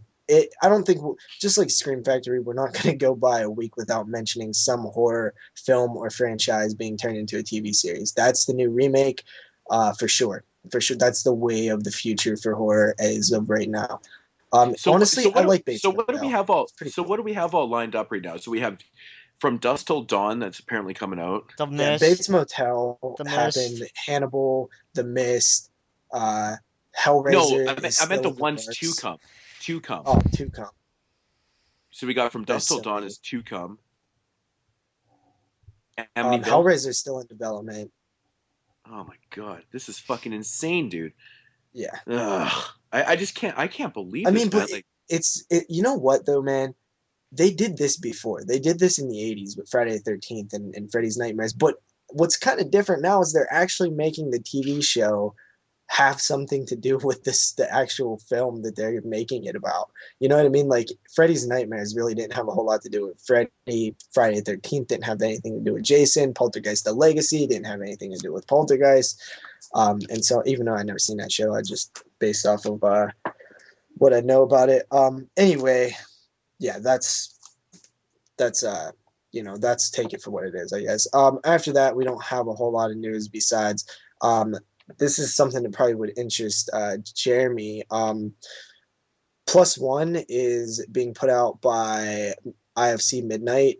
don't think, just like Scream Factory, we're not going to go by a week without mentioning some horror film or franchise being turned into a TV series. That's the new remake, for sure. For sure, that's the way of the future for horror as of right now. Honestly, I like Bates Motel. What do we have all? So what do we have all lined up right now? So we have From Dusk Till Dawn, that's apparently coming out. The Yeah, Mist. Bates Motel The happened. Mist. Hannibal, The Mist, Hellraiser. No, I meant the ones to come. To come. Oh, to come. So we got From Dusk Till so Dawn many. is to come. Hellraiser's still in development. Oh my god, this is fucking insane, dude. Yeah. Ugh. I just can't. I can't believe. I this, mean, man. but you know what though, man? They did this before. They did this in the 80s with Friday the 13th and Freddy's Nightmares. But what's kind of different now is they're actually making the TV show have something to do with the actual film that they're making it about. You know what I mean? Like, Freddy's Nightmares really didn't have a whole lot to do with Freddy. Friday the 13th didn't have anything to do with Jason. Poltergeist The Legacy didn't have anything to do with Poltergeist. And so even though I'd never seen that show, I just based off of what I know about it. Anyway, yeah, that's take it for what it is, I guess. After that, we don't have a whole lot of news besides this is something that probably would interest Jeremy. Plus One is being put out by IFC Midnight,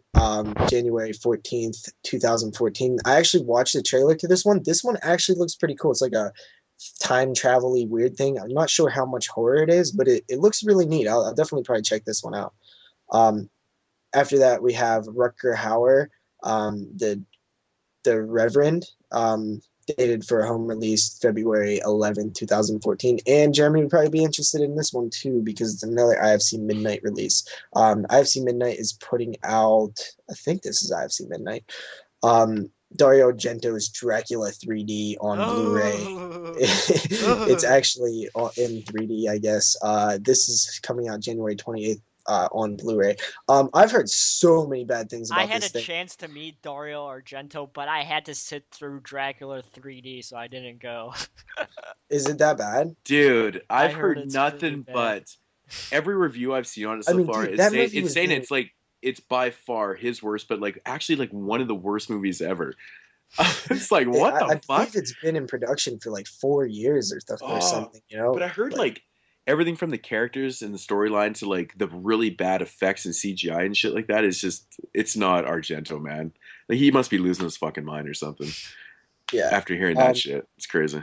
January 14th, 2014. I actually watched the trailer to this one. This one actually looks pretty cool. It's like a time travel-y weird thing. I'm not sure how much horror it is, but it looks really neat. I'll definitely probably check this one out. After that, we have Rutger Hauer, the Reverend, dated for a home release February 11, 2014. And Jeremy would probably be interested in this one too because it's another IFC Midnight release. IFC Midnight is putting out, I think this is IFC Midnight, Dario Argento's Dracula 3D on Blu-ray. It's actually in 3D, I guess. This is coming out January 28th. On Blu-ray. I've heard so many bad things about this I had a thing. chance to meet Dario Argento, but I had to sit through Dracula 3D, so I didn't go. Is it that bad? Dude, I've heard heard it's nothing really bad. but every review I've seen on it so far. Dude, It's saying it's like it's by far his worst, but like actually like one of the worst movies ever. It's like what the I fuck? believe it's been in production for like 4 years or something. You know. But I heard like everything from the characters and the storyline to like the really bad effects and CGI and shit like that is just it's not Argento, man. Like he must be losing his fucking mind or something. Yeah. After hearing that shit, it's crazy.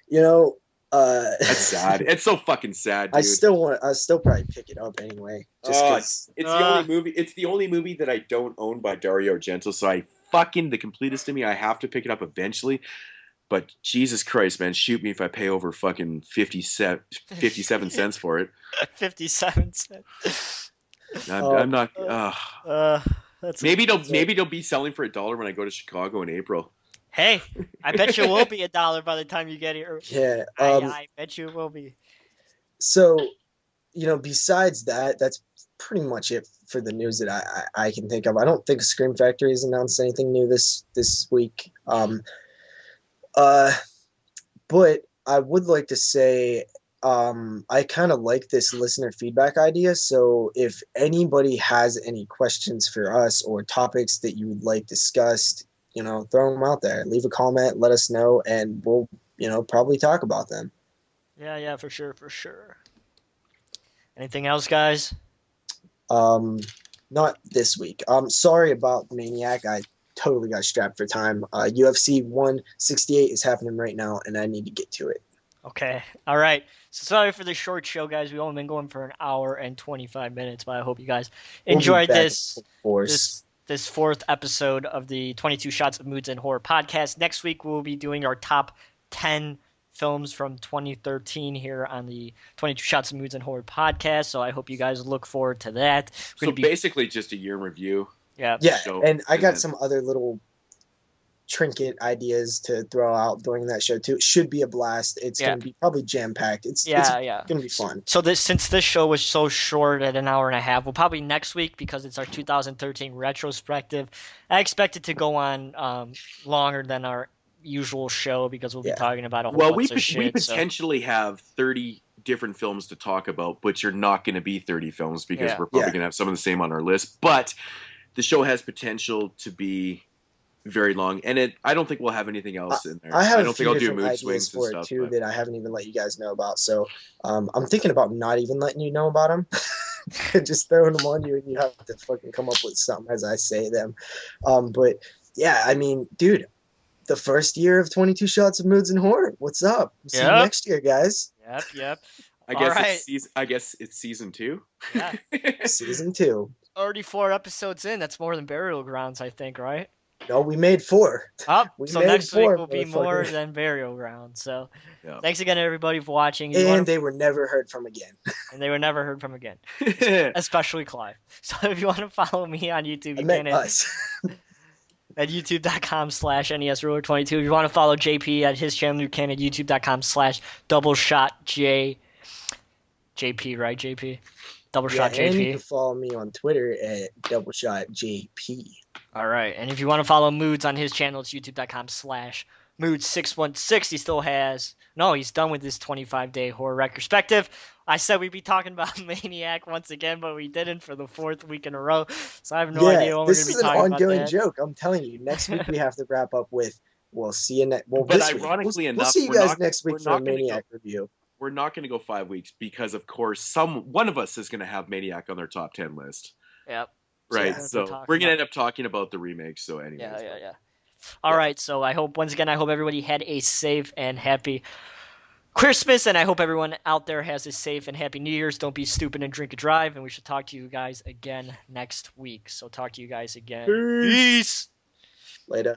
You know, that's sad. It's so fucking sad, dude. I still probably pick it up anyway. Just 'cause. It's the only movie. It's the only movie that I don't own by Dario Argento, so I fucking the completist in me. I have to pick it up eventually. But Jesus Christ, man, shoot me if I pay over fucking 57 cents for it. 57 cents. I'm not. That's maybe they'll be selling for $1 when I go to Chicago in April. Hey, I bet you it will be $1 by the time you get here. Yeah. I bet you it will be. So, besides that, that's pretty much it for the news that I can think of. I don't think Scream Factory has announced anything new this week. But I would like to say I kind of like this listener feedback idea. So if anybody has any questions for us or topics that you would like discussed, throw them out there. Leave a comment, let us know, and we'll, probably talk about them. Yeah, for sure. Anything else, guys? Not this week. Sorry about Maniac. I totally got strapped for time. UFC 168 is happening right now, and I need to get to it. Okay. All right. So sorry for the short show, guys. We've only been going for an hour and 25 minutes, but I hope you guys enjoyed this fourth episode of the 22 Shots of Moodz and Horror podcast. Next week, we'll be doing our top 10 films from 2013 here on the 22 Shots of Moodz and Horror podcast. So I hope you guys look forward to that. So basically just a year review. Yeah. And I got some other little trinket ideas to throw out during that show too. It should be a blast. It's going to be probably jam-packed. It's going to be fun. So since this show was so short at an hour and a half, we'll probably next week, because it's our 2013 retrospective, I expect it to go on longer than our usual show, because we'll be talking about a whole bunch of shit. We potentially have 30 different films to talk about, but you're not going to be 30 films, because we're probably going to have some of the same on our list. But the show has potential to be very long, and I don't think we'll have anything else in there. I don't think I'll do mood swings for and stuff, it too, that I haven't even let you guys know about. So I'm thinking about not even letting you know about them. Just throwing them on you, and you have to fucking come up with something as I say them. But yeah, I mean, dude, the first year of 22 Shots of Moodz and Horror. What's up? See you next year, guys. Yep. I guess it's season 2. Yeah. Season 2. Already 4 episodes in. That's more than Burial Grounds, I think, right? No, we made 4. So next week will be more than Burial Grounds. So thanks again, everybody, for watching. They were never heard from again. And they were never heard from again. Especially Clive. So if you want to follow me on YouTube, you can at youtube.com/NESRuler22. If you want to follow JP at his channel, you can at youtube.com/doubleshotJP, right, JP? Doubleshot JP. And you can follow me on Twitter at doubleshotJP. All right. And if you want to follow Moodz on his channel, it's youtube.com/Moodz616. He's done with his 25-day horror retrospective. I said we'd be talking about Maniac once again, but we didn't for the 4th week in a row. So I have no idea when we're going to be talking about that. This is an ongoing joke. I'm telling you. Next week we have to wrap up with, we'll see you next week. But ironically enough, we'll see you guys next week for a Maniac review. We're not going to go 5 weeks because, of course, one of us is going to have Maniac on their top 10 list. Yep. Right. So we're going to end up talking about the remake. So anyway. Yeah. All right. So I hope everybody had a safe and happy Christmas, and I hope everyone out there has a safe and happy New Year's. Don't be stupid and drink and drive, and we should talk to you guys again next week. So talk to you guys again. Peace. Later.